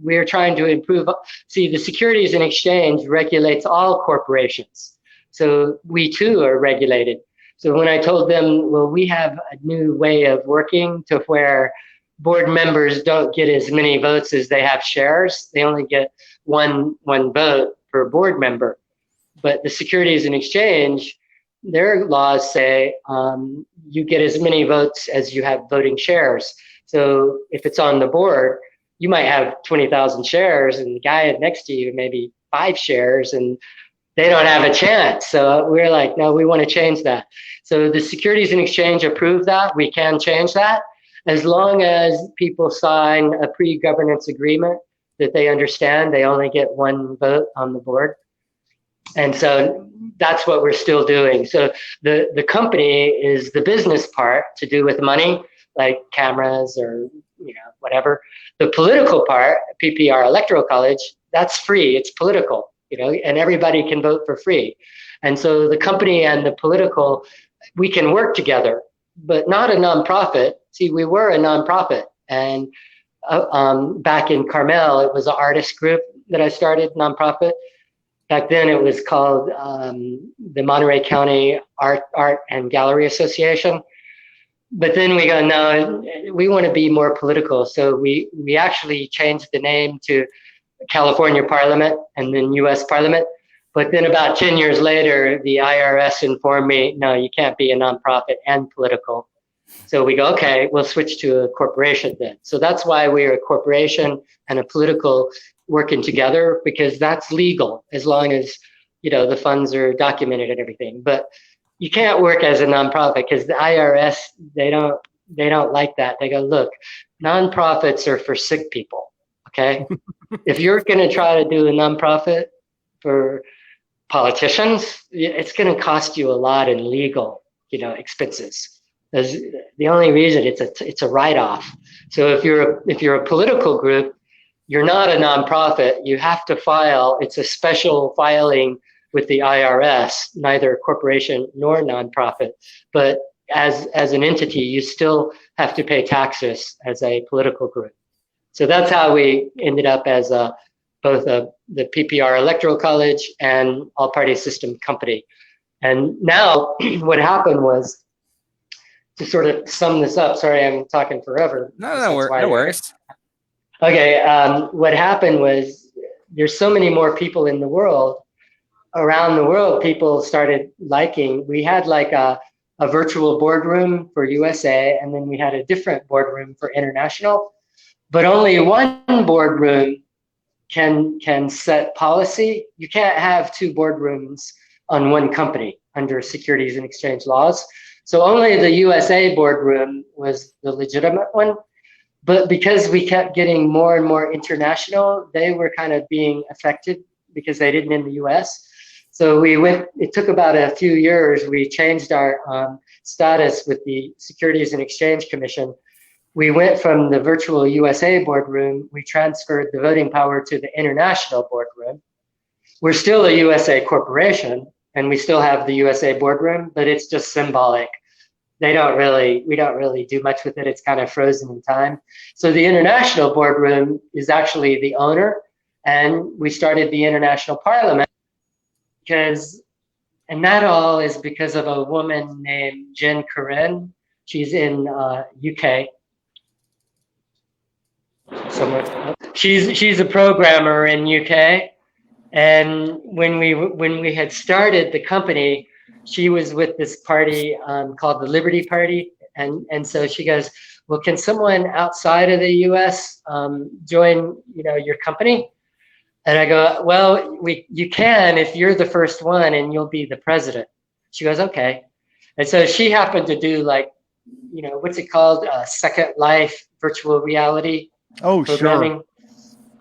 we're trying to improve. See, the Securities and Exchange regulates all corporations, so we too are regulated. So when I told them, well, we have a new way of working to where board members don't get as many votes as they have shares. They only get one vote per board member. But the Securities and Exchange, their laws say you get as many votes as you have voting shares. So if it's on the board, you might have 20,000 shares and the guy next to you maybe 5 shares and they don't have a chance. So we're like, no, we want to change that. So the Securities and Exchange approved that. We can change that as long as people sign a pre-governance agreement that they understand they only get 1 vote on the board. And so that's what we're still doing. So the company is the business part to do with money, like cameras or whatever. The political part, PPR Electoral College, that's free. It's political. And everybody can vote for free. And so the company and the political, we can work together, but not a nonprofit. See, we were a nonprofit. And back in Carmel, it was an artist group that I started, nonprofit. Back then it was called the Monterey County Art and Gallery Association. But then we go, no, we want to be more political. So we actually changed the name to California Parliament and then US Parliament. But then about 10 years later, the IRS informed me, no, you can't be a nonprofit and political. So we go, okay, we'll switch to a corporation then. So that's why we're a corporation and a political working together, because that's legal as long as, the funds are documented and everything. But you can't work as a nonprofit because the IRS, they don't like that. They go, look, nonprofits are for sick people. Okay. If you're going to try to do a nonprofit for politicians, it's going to cost you a lot in legal, expenses. The only reason it's a write-off. So if you're a political group, you're not a nonprofit. You have to file. It's a special filing with the IRS, neither corporation nor nonprofit. But as an entity, you still have to pay taxes as a political group. So that's how we ended up as both the PPR Electoral College and All Party System Company. And now what happened was, to sort of sum this up, sorry, I'm talking forever. No worries. Okay, what happened was there's so many more people in the world. Around the world, people started liking, we had like a virtual boardroom for USA, and then we had a different boardroom for international. But only one boardroom can set policy. You can't have 2 boardrooms on one company under Securities and Exchange laws. So only the USA boardroom was the legitimate one. But because we kept getting more and more international, they were kind of being affected because they didn't in the US. So it took about a few years. We changed our status with the Securities and Exchange Commission. We went from the virtual USA boardroom, we transferred the voting power to the international boardroom. we're still a USA corporation and we still have the USA boardroom, but it's just symbolic. We don't really do much with it. It's kind of frozen in time. So the international boardroom is actually the owner, and we started the international parliament and that all is because of a woman named Jen Corinne. She's in UK. Somewhere. She's a programmer in UK, and when we had started the company, she was with this party called the Liberty Party, and so she goes, well, can someone outside of the US join your company? And I go, well, you can if you're the first one and you'll be the president. She goes, okay. And so she happened to do what's it called? Second Life virtual reality programming.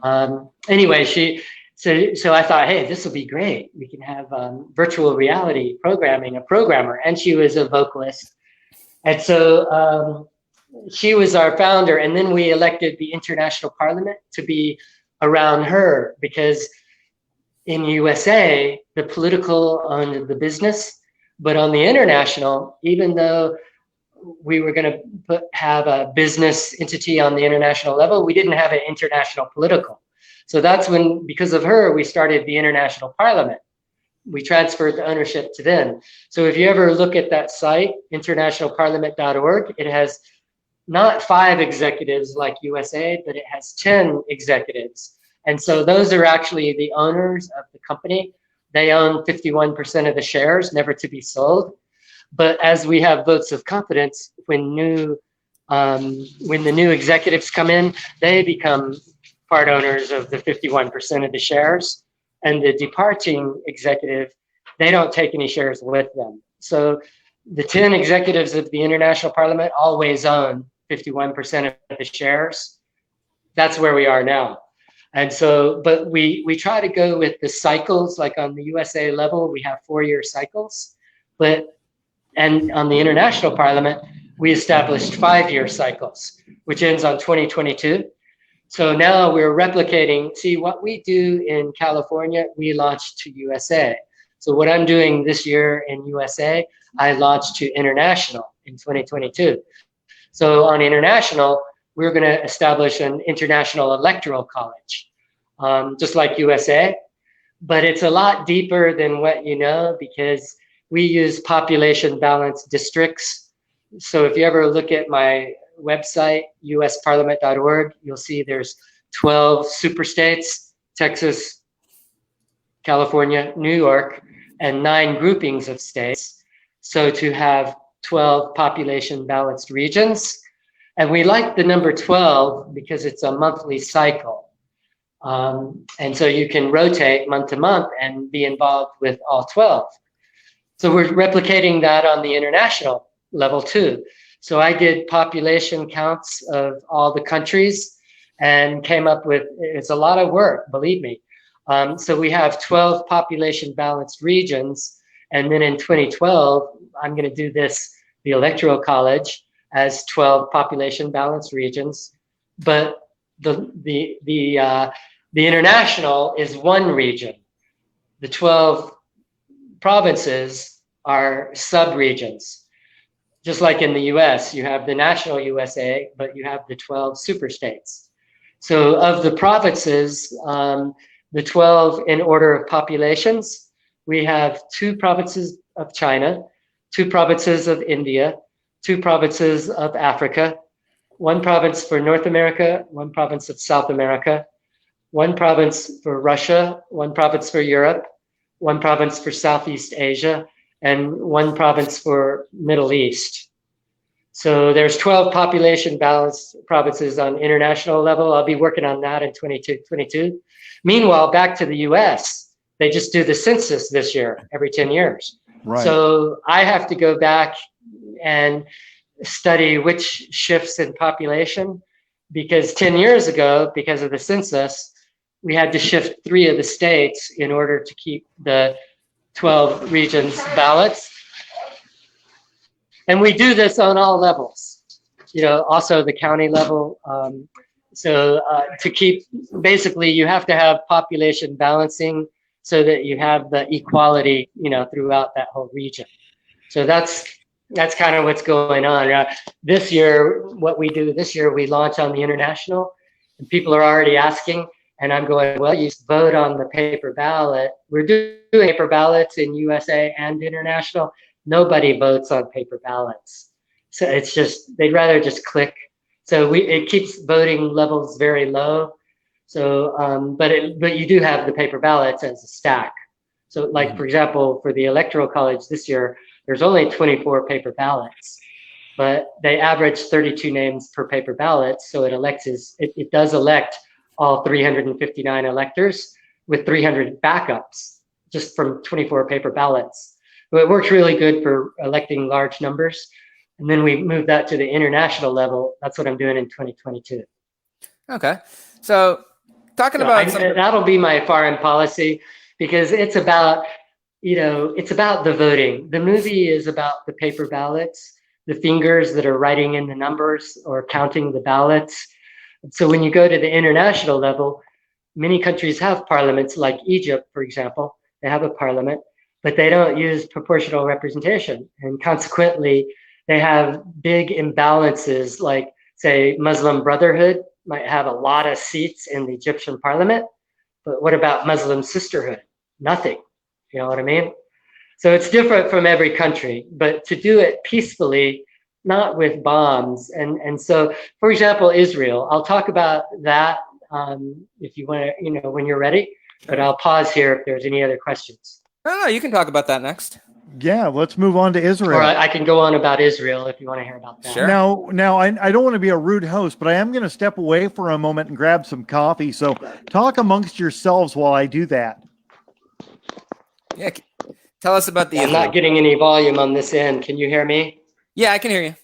Sure. Anyway, so I thought, hey, this will be great. We can have virtual reality programming, a programmer. And she was a vocalist. And so she was our founder. And then we elected the International Parliament to be around her, because in USA, the political owned the business. But on the international, even though we were going to have a business entity on the international level, we didn't have an international political. So that's when, because of her, we started the International Parliament. We transferred the ownership to them. So if you ever look at that site, internationalparliament.org, it has not 5 executives like USA, but it has 10 executives. And so those are actually the owners of the company. They own 51% of the shares, never to be sold. But as we have votes of confidence, when the new executives come in, they become part owners of the 51% of the shares. And the departing executive, they don't take any shares with them. So the 10 executives of the International Parliament always own 51% of the shares. That's where we are now. And so, but we try to go with the cycles, like on the USA level, we have 4-year cycles, and on the International Parliament, we established 5-year cycles, which ends on 2022. So now we're replicating, see what we do in California, we launched to USA. So what I'm doing this year in USA, I launched to international in 2022. So on international, we're going to establish an international electoral college, just like USA, but it's a lot deeper than what you know, because we use population balanced districts. So if you ever look at my website, usparliament.org, you'll see there's 12 super states, Texas, California, New York, and 9 groupings of states. So to have 12 population balanced regions. And we like the number 12 because it's a monthly cycle. And so you can rotate month to month and be involved with all 12. So we're replicating that on the international level too. So I did population counts of all the countries and came up with, it's a lot of work, believe me. So we have 12 population balanced regions. And then in 2012, I'm going to do the electoral college as 12 population balanced regions. But the international is one region. The 12 provinces are sub-regions. Just like in the US, you have the national USA, but you have the 12 super states. So of the provinces, the 12 in order of populations, we have 2 provinces of China, 2 provinces of India, 2 provinces of Africa, 1 province for North America, 1 province of South America, 1 province for Russia, 1 province for Europe, 1 province for Southeast Asia, and 1 province for Middle East. So there's 12 population balanced provinces on international level. I'll be working on that in 2022. Meanwhile, back to the US, they just do the census this year, every 10 years. Right. So I have to go back and study which shifts in population, because 10 years ago, because of the census, we had to shift 3 of the states in order to keep the 12 regions balanced. And we do this on all levels, also the county level. So to keep, basically you have to have population balancing so that you have the equality, throughout that whole region. So that's kind of what's going on. This year, we launch on the international, and people are already asking, and I'm going, well, you vote on the paper ballot. We're doing paper ballots in USA and international. Nobody votes on paper ballots. So it's just, they'd rather just click. So it keeps voting levels very low. So, but you do have the paper ballots as a stack. So like, for example, for the Electoral College this year, there's only 24 paper ballots, but they average 32 names per paper ballot. So it does elect all 359 electors with 300 backups just from 24 paper ballots. So it works really good for electing large numbers. And then we move that to the international level. That's what I'm doing in 2022. Okay. So that'll be my foreign policy, because it's about, it's about the voting. The movie is about the paper ballots, the fingers that are writing in the numbers or counting the ballots. So when you go to the international level, many countries have parliaments, like Egypt, for example. They have a parliament, but they don't use proportional representation. And consequently, they have big imbalances, like, say, Muslim Brotherhood might have a lot of seats in the Egyptian parliament, but what about Muslim Sisterhood? Nothing. You know what I mean? So it's different from every country, but to do it peacefully, not with bombs. And so, for example, Israel, I'll talk about that if you want to, when you're ready, but I'll pause here if there's any other questions. No, you can talk about that next. Yeah, let's move on to Israel. Or I can go on about Israel if you want to hear about that. Sure. Now, I don't want to be a rude host, but I am going to step away for a moment and grab some coffee. So talk amongst yourselves while I do that. Yeah. Tell us about the I'm not getting any volume on this end. Can you hear me? Yeah, I can hear you.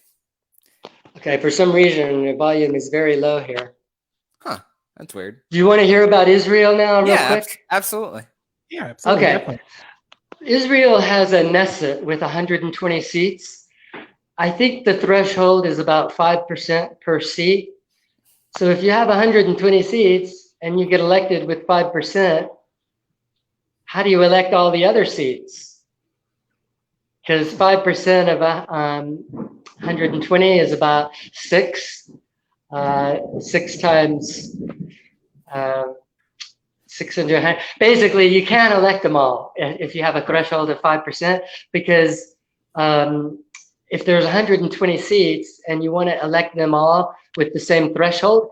Okay, for some reason, the volume is very low here. Huh, that's weird. Do you want to hear about Israel now real quick? Absolutely. Yeah, absolutely. Okay. Definitely. Israel has a Knesset with 120 seats. I think the threshold is about 5% per seat. So if you have 120 seats and you get elected with 5%, how do you elect all the other seats? Because 5% of 120 is about 6 times 600. Basically, you can't elect them all if you have a threshold of 5%, because if there's 120 seats and you want to elect them all with the same threshold,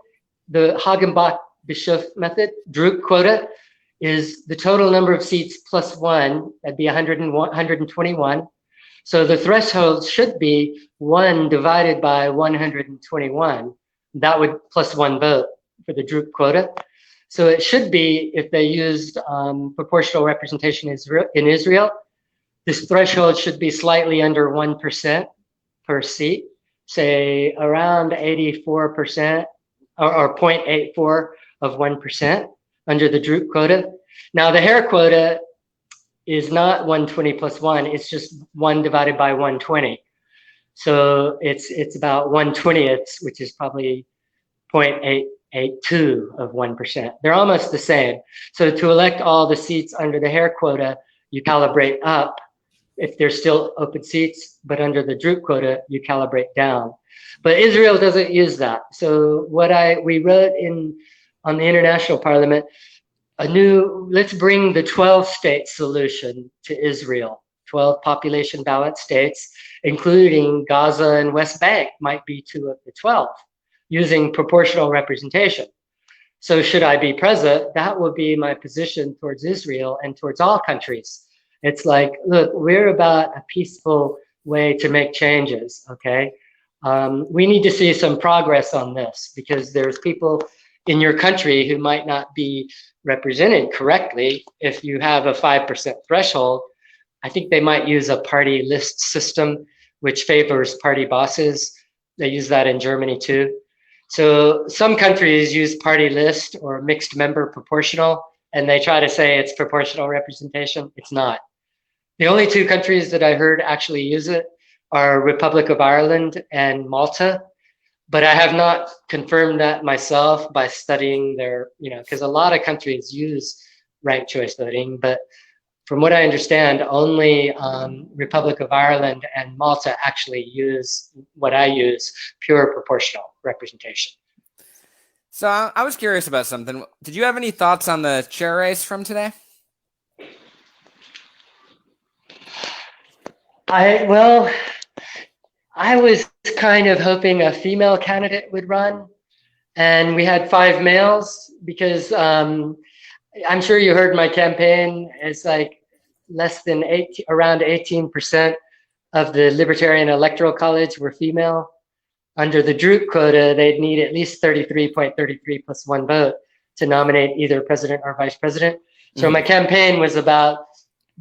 the Hagenbach-Bischoff method, Druck quota, is the total number of seats plus 1, that'd be 121. So the threshold should be 1 divided by 121. That would plus 1 vote for the Druck quota. So it should be, if they used proportional representation in Israel, this threshold should be slightly under 1% per seat, say around 84% or 0.84 of 1% under the Druck quota. Now the Hare quota is not 120 plus 1, it's just 1 divided by 120. So it's about 1/20, which is probably 0.882 of 1%. They're almost the same. So to elect all the seats under the Hare quota, you calibrate up if there's still open seats, but under the Druck quota, you calibrate down. But Israel doesn't use that. So we wrote on the International Parliament, let's bring the 12-state solution to Israel. 12 population ballot states, including Gaza and West Bank, might be 2 of the 12, using proportional representation. So should I be president, that would be my position towards Israel and towards all countries. It's like, look, we're about a peaceful way to make changes, okay? We need to see some progress on this, because there's people in your country who might not be represented correctly. If you have a 5% threshold, I think they might use a party list system, which favors party bosses. They use that in Germany too. So some countries use party list or mixed member proportional, and they try to say it's proportional representation. It's not. The only 2 countries that I heard actually use it are Republic of Ireland and Malta, but I have not confirmed that myself by studying their, because a lot of countries use ranked choice voting, but from what I understand, only Republic of Ireland and Malta actually use what I use, pure proportional representation. So I was curious about something. Did you have any thoughts on the chair race from today? I was kind of hoping a female candidate would run, and we had 5 males because I'm sure you heard my campaign. It's like around 18% of the Libertarian Electoral College were female. Under the Droop quota, they'd need at least 33.33 plus 1 vote to nominate either president or vice president. So my campaign was about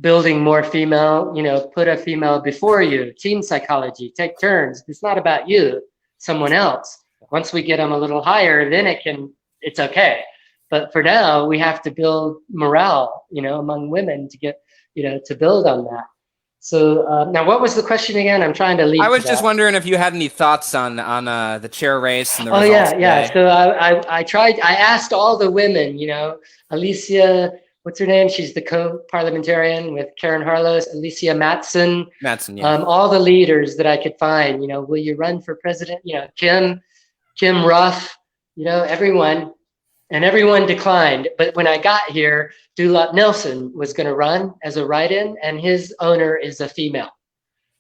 building more female, put a female before you, team psychology, take turns. It's not about you, someone else. Once we get them a little higher, then it's okay. But for now, we have to build morale, among women to get, to build on that. So now, what was the question again? I'm trying to lead. I was just wondering if you had any thoughts on the chair race and the results. results Yeah. today. So I asked all the women, Alicia, what's her name? She's the co-parliamentarian with Karen Harlow, Alicia Matson. Matson, yeah. All the leaders that I could find, will you run for president? Kim Ruff, everyone. And everyone declined. But when I got here, Dulot Nelson was going to run as a write-in, and his owner is a female.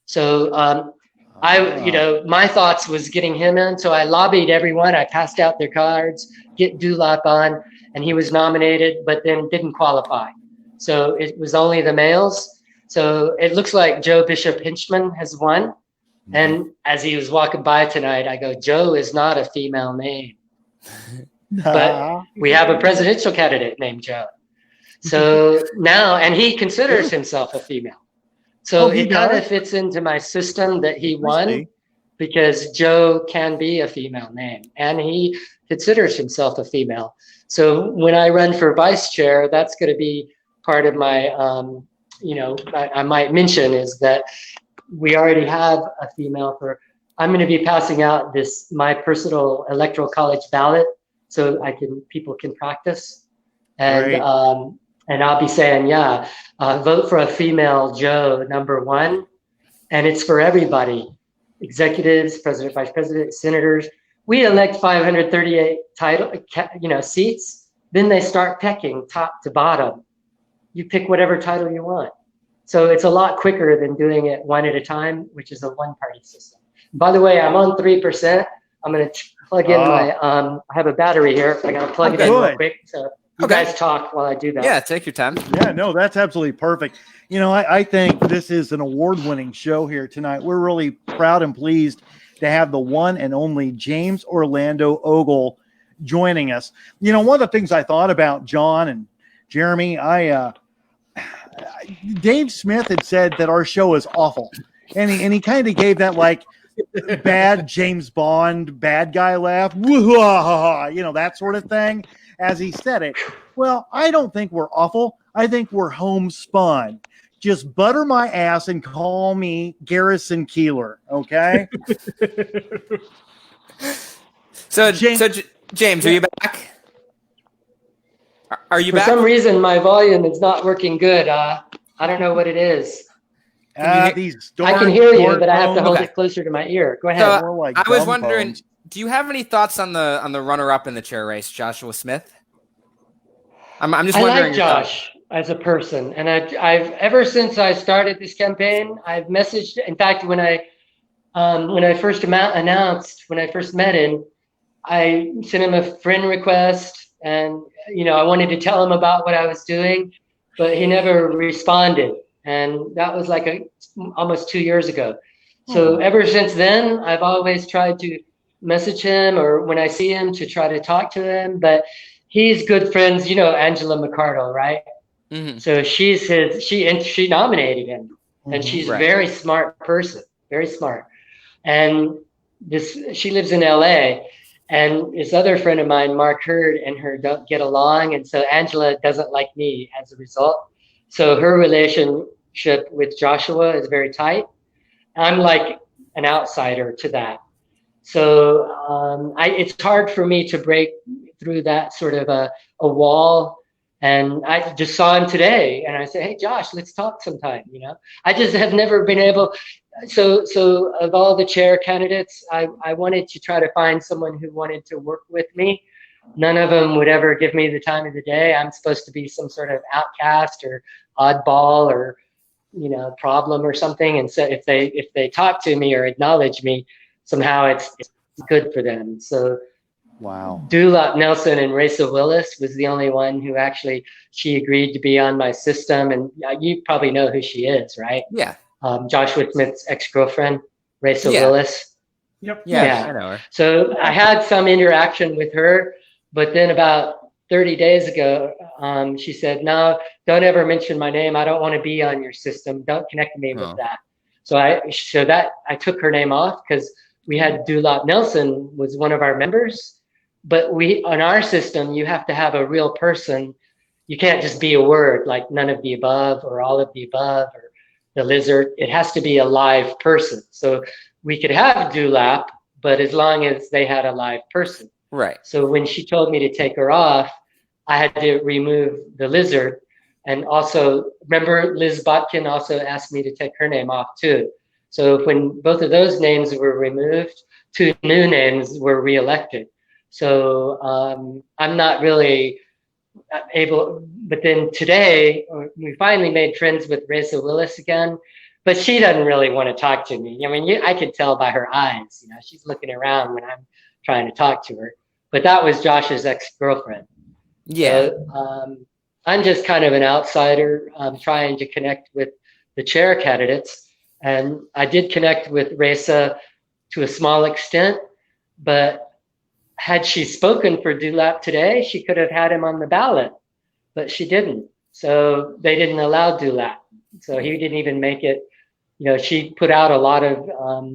So my thoughts was getting him in. So I lobbied everyone. I passed out their cards, get Dulot on, and he was nominated, but then didn't qualify. So it was only the males. So it looks like Joe Bishop Hinchman has won. And as he was walking by tonight, I go, Joe is not a female name. But we have a presidential candidate named Joe. So now, and he considers himself a female. So it kind of fits into my system that he won because Joe can be a female name and he considers himself a female. So when I run for vice chair, that's going to be part of my, I might mention is that we already have a female I'm going to be passing out my personal electoral college ballot. So people can practice, and I'll be saying, vote for a female Joe #1, and it's for everybody, executives, president, vice president, senators. We elect 538 seats. Then they start pecking top to bottom. You pick whatever title you want. So it's a lot quicker than doing it one at a time, which is a one-party system. By the way, I'm on 3%. I'm going to plug in my, I have a battery here. I got to plug it in real quick. So you guys talk while I do that. Yeah, take your time. Yeah, no, that's absolutely perfect. I think this is an award-winning show here tonight. We're really proud and pleased to have the one and only James Orlando Ogle joining us. One of the things I thought about John and Jeremy, Dave Smith had said that our show is awful. And he kind of gave that like bad James Bond bad guy laugh, that sort of thing as he said it. Well, I don't think we're awful. I think we're homespun. Just butter my ass and call me Garrison Keeler, okay? So James, are you back? Are you back? For some reason, my volume is not working good. I don't know what it is. I can hear you, but I have to hold it closer to my ear. Go ahead. So, I was wondering, do you have any thoughts on the runner-up in the chair race, Joshua Smith? I'm just wondering. I like Josh as a person, and I've ever since I started this campaign, I've messaged. In fact, when I first announced, when I first met him, I sent him a friend request, and I wanted to tell him about what I was doing, but he never responded. And that was like almost 2 years ago. So ever since then, I've always tried to message him or when I see him to try to talk to him. But he's good friends, Angela McCardle, right? Mm-hmm. So she nominated him, and she's a very smart person, very smart. And she lives in LA, and this other friend of mine, Mark Hurd, and her don't get along, and so Angela doesn't like me as a result. So her relationship with Joshua is very tight. I'm like an outsider to that. So it's hard for me to break through that sort of a wall And I just saw him today, and I said, "Hey, Josh, let's talk sometime." I just have never been able. So of all the chair candidates, I wanted to try to find someone who wanted to work with me. None of them would ever give me the time of the day. I'm supposed to be some sort of outcast or oddball or problem or something. And so if they talk to me or acknowledge me, somehow it's good for them. So Wow. Dulap Nelson and Rachel Willis was the only one who actually, she agreed to be on my system. And you probably know who she is, right? Yeah. Joshua Smith's ex-girlfriend, Rachel Willis. Yep. Yeah, I know her. So I had some interaction with her, but then about 30 days ago, she said, "No, don't ever mention my name. I don't want to be on your system. Don't connect me with that." So I took her name off because we had Dulap Nelson was one of our members. But on our system, you have to have a real person. You can't just be a word like none of the above or all of the above or the lizard. It has to be a live person. So we could have Dulap, but as long as they had a live person. Right. So when she told me to take her off, I had to remove the lizard. And also, remember, Liz Botkin also asked me to take her name off too. So when both of those names were removed, 2 new names were reelected. So I'm not really able, but then today we finally made friends with Rachel Willis again, but she doesn't really want to talk to me. I mean, I could tell by her eyes, she's looking around when I'm trying to talk to her, but that was Josh's ex-girlfriend. Yeah. So, I'm just kind of an outsider trying to connect with the chair candidates. And I did connect with Reza to a small extent, but had she spoken for Dulap today, she could have had him on the ballot, but she didn't. So they didn't allow Dulap. So he didn't even make it. She put out a lot of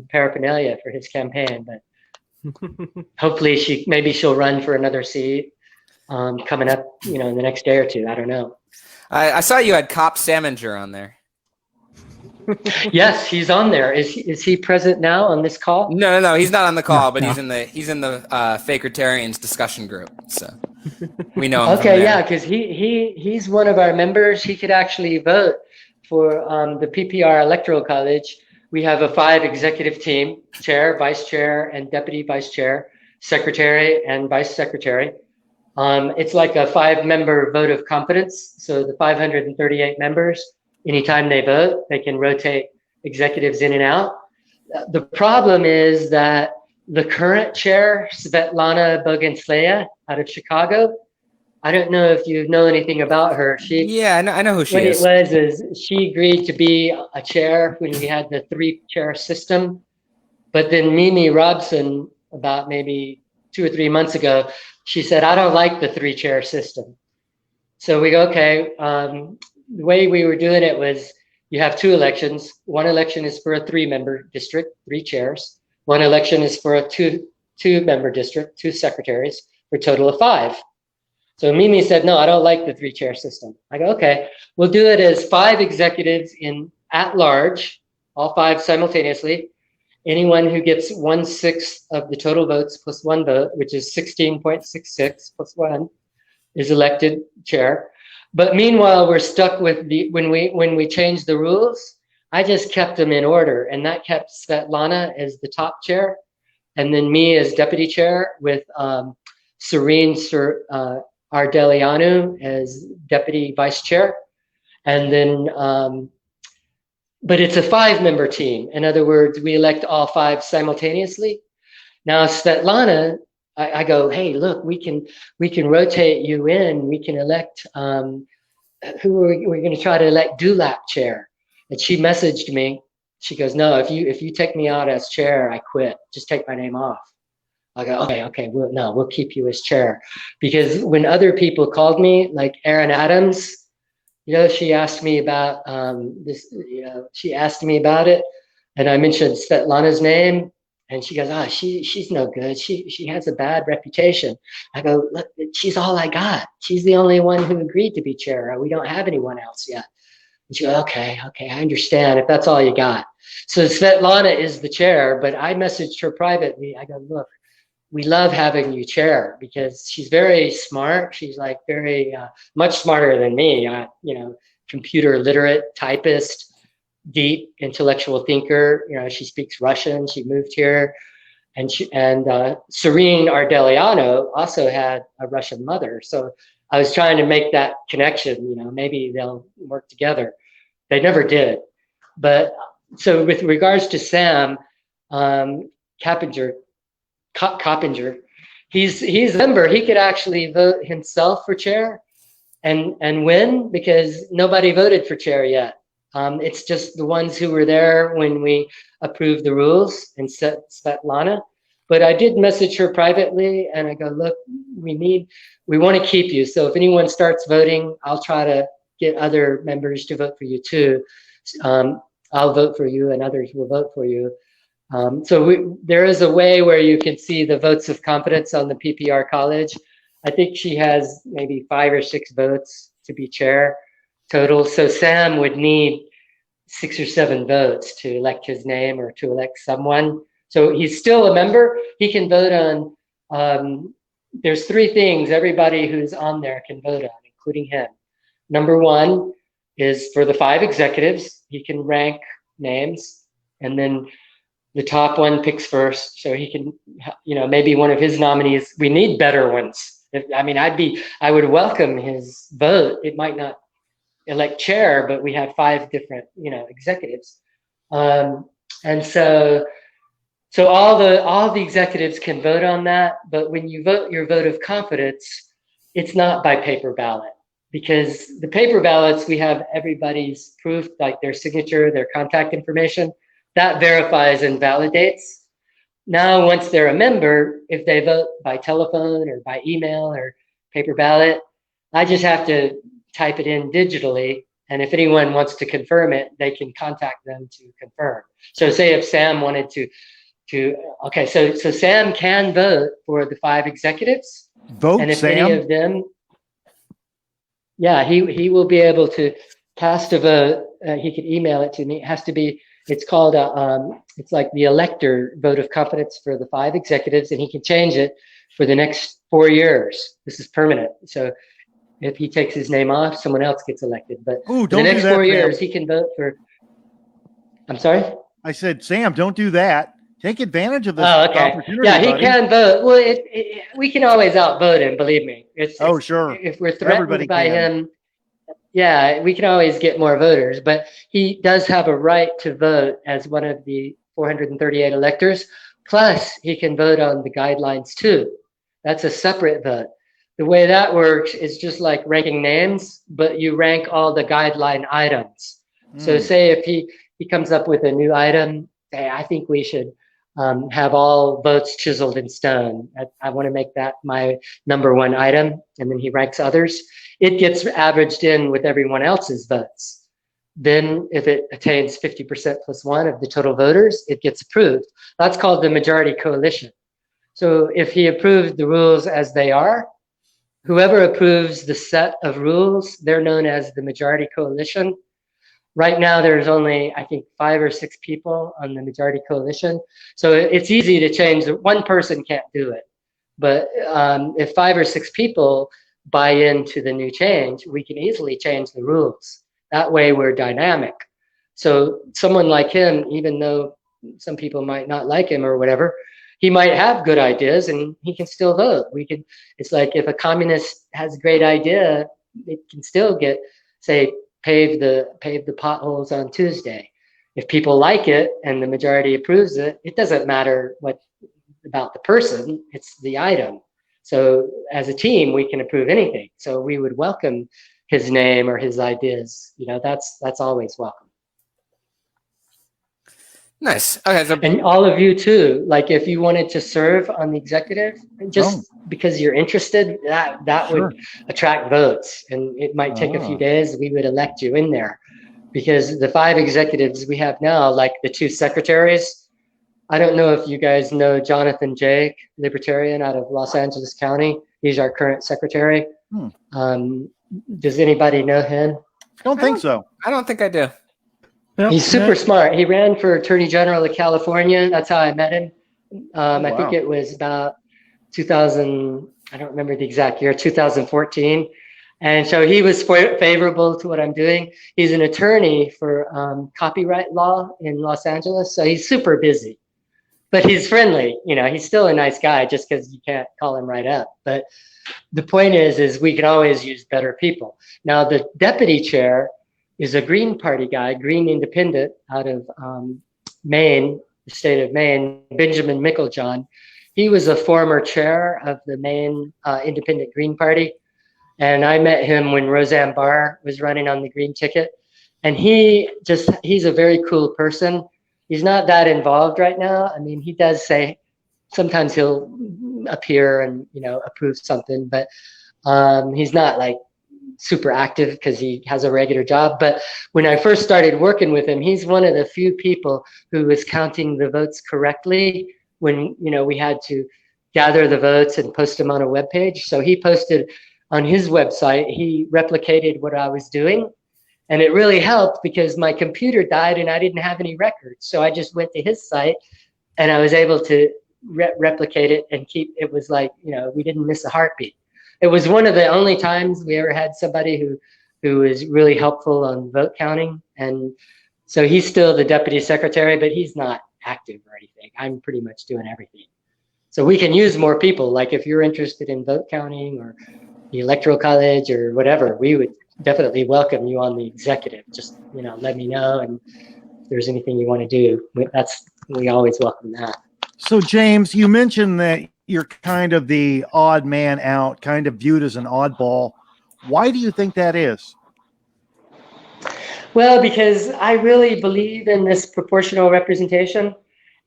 paraphernalia for his campaign, but hopefully maybe she'll run for another seat coming up, in the next day or two. I don't know. I saw you had Cop Saminger on there. Yes, he's on there. Is he present now on this call? No, he's not on the call, but he's in the Fakertarians discussion group. So we know him. Okay, yeah, because he's one of our members. He could actually vote for the PPR Electoral College. We have a 5 executive team: chair, vice chair, and deputy vice chair, secretary, and vice secretary. It's like a 5-member vote of confidence. So the 538 members, anytime they vote, they can rotate executives in and out. The problem is that the current chair, Svetlana Boganslaya, out of Chicago, I don't know if you know anything about her. I know who she is. What it was is she agreed to be a chair when we had the 3-chair system. But then Mimi Robson, about maybe 2 or 3 months ago, she said, "I don't like the 3-chair system." So we go, okay. The way we were doing it was you have 2 elections. One election is for a 3-member district, 3 chairs. One election is for a 2-member district, 2 secretaries, for a total of 5. So Mimi said, "No, I don't like the 3-chair system." I go, okay, we'll do it as 5 executives at large, all 5 simultaneously. Anyone who gets 1/6 of the total votes plus 1 vote, which is 16.66 plus 1, is elected chair. But meanwhile, we're stuck with when we changed the rules, I just kept them in order, and that kept Svetlana as the top chair, and then me as deputy chair with Serene Ardelianu as deputy vice chair, and then. But it's a 5-member team. In other words, we elect all 5 simultaneously. Now Svetlana, I go, "Hey, look, we can rotate you in. We can elect we're going to try to elect Dulap chair." And she messaged me. She goes, "No, if you take me out as chair, I quit. Just take my name off." I go, okay, we'll keep you as chair, because when other people called me, like Erin Adams. She asked me about this. She asked me about it, and I mentioned Svetlana's name, and she goes, she's no good. She has a bad reputation." I go, "Look, she's all I got. She's the only one who agreed to be chair. We don't have anyone else yet." And she goes, okay, I understand if that's all you got. So Svetlana is the chair, but I messaged her privately. I go, "Look, we love having you chair because she's very smart. She's like very much smarter than me. Computer literate, typist, deep intellectual thinker. She speaks Russian. She moved here, and Serene Ardeliano also had a Russian mother. So I was trying to make that connection. Maybe they'll work together. They never did. But so with regards to Sam Coppinger, he's a member. He could actually vote himself for chair and win because nobody voted for chair yet. It's just the ones who were there when we approved the rules and set Svetlana. But I did message her privately and I go, look, we want to keep you. So if anyone starts voting, I'll try to get other members to vote for you too. I'll vote for you and others will vote for you. So there is a way where you can see the votes of confidence on the PPR college. I think she has maybe 5 or 6 votes to be chair total. So Sam would need 6 or 7 votes to elect his name or to elect someone. So he's still a member. He can vote on, there's 3 things everybody who's on there can vote on, including him. Number 1 is for the 5 executives. He can rank names and then the top one picks first. So he can, maybe one of his nominees, we need better ones. I would welcome his vote. It might not elect chair, but we have 5 different, executives. And so all the executives can vote on that. But when you vote your vote of confidence, it's not by paper ballot because the paper ballots, we have everybody's proof, like their signature, their contact information, that verifies and validates. Now, once they're a member, if they vote by telephone or by email or paper ballot, I just have to type it in digitally. And if anyone wants to confirm it, they can contact them to confirm. So say if Sam wanted okay, so Sam can vote for the 5 executives. Vote, and if Sam. any of them, he will be able to cast a vote. He could email it to me. It has to be, it's called it's like the elector vote of confidence for the 5 executives, and he can change it for the next 4 years. This is permanent. So if he takes his name off, someone else gets elected. But for the next 4 years, he can vote for. I'm sorry? I said, Sam, don't do that. Take advantage of this opportunity. Yeah, he buddy. can vote. Well, we can always outvote him, believe me. Sure. If we're threatened by him, yeah, we can always get more voters. But he does have a right to vote as one of the 438 electors. Plus, he can vote on the guidelines too. That's a separate vote. The way that works is just like ranking names, but you rank all the guideline items. So say if he comes up with a new item, hey, I think we should have all votes chiseled in stone. I want to make that my number 1 item. And then he ranks others. It gets averaged in with everyone else's votes. Then if it attains 50% plus 1 of the total voters, it gets approved. That's called the majority coalition. So if he approved the rules as they are, whoever approves the set of rules, they're known as the majority coalition. Right now, there's only, I think, 5 or 6 people on the majority coalition. So it's easy to change. One person can't do it. But if 5 or 6 people buy into the new change, we can easily change the rules. That way, we're dynamic. So someone like him, even though some people might not like him or whatever, he might have good ideas and he can still vote. It's like if a communist has a great idea, it can still get, say, pave the potholes on Tuesday. If people like it and the majority approves it, it doesn't matter what about the person, it's the item. So as a team, we can approve anything. So we would welcome his name or his ideas. That's always welcome. Nice. Okay. So and all of you too, like if you wanted to serve on the executive, just because you're interested, that Sure. would attract votes. And it might take a few days. We would elect you in there because the 5 executives we have now, like the 2 secretaries, I don't know if you guys know Jonathan Jake, Libertarian out of Los Angeles County. He's our current secretary. Does anybody know him? Don't think so. I don't think I do. He's super smart. He ran for Attorney General of California. That's how I met him. I think it was about 2000, I don't remember the exact year, 2014. And so he was favorable to what I'm doing. He's an attorney for copyright law in Los Angeles. So he's super busy, but he's friendly. You know, he's still a nice guy just because you can't call him right up. But the point is we can always use better people. Now, the deputy chair is a Green Party guy, Green Independent out of Maine, the state of Maine, Benjamin Micklejohn. He was a former chair of the Maine Independent Green Party. And I met him when Roseanne Barr was running on the Green ticket. And he's a very cool person. He's not that involved right now. I mean, he does say, sometimes he'll appear and, you know, approve something, but he's not like super active because he has a regular job. But when I first started working with him, he's one of the few people who was counting the votes correctly when, you know, we had to gather the votes and post them on a web page. So he posted on his website, he replicated what I was doing. And it really helped because my computer died and I didn't have any records. So I just went to his site and I was able to replicate it and it was like, you know, we didn't miss a heartbeat. It was one of the only times we ever had somebody who was really helpful on vote counting. And so he's still the deputy secretary, but he's not active or anything. I'm pretty much doing everything. So we can use more people. Like if you're interested in vote counting or the electoral college or whatever, we would definitely welcome you on the executive. Just, you know, let me know. And if there's anything you want to do, we always welcome that. So James, you mentioned that you're kind of the odd man out, kind of viewed as an oddball. Why do you think that is? Well, because I really believe in this proportional representation,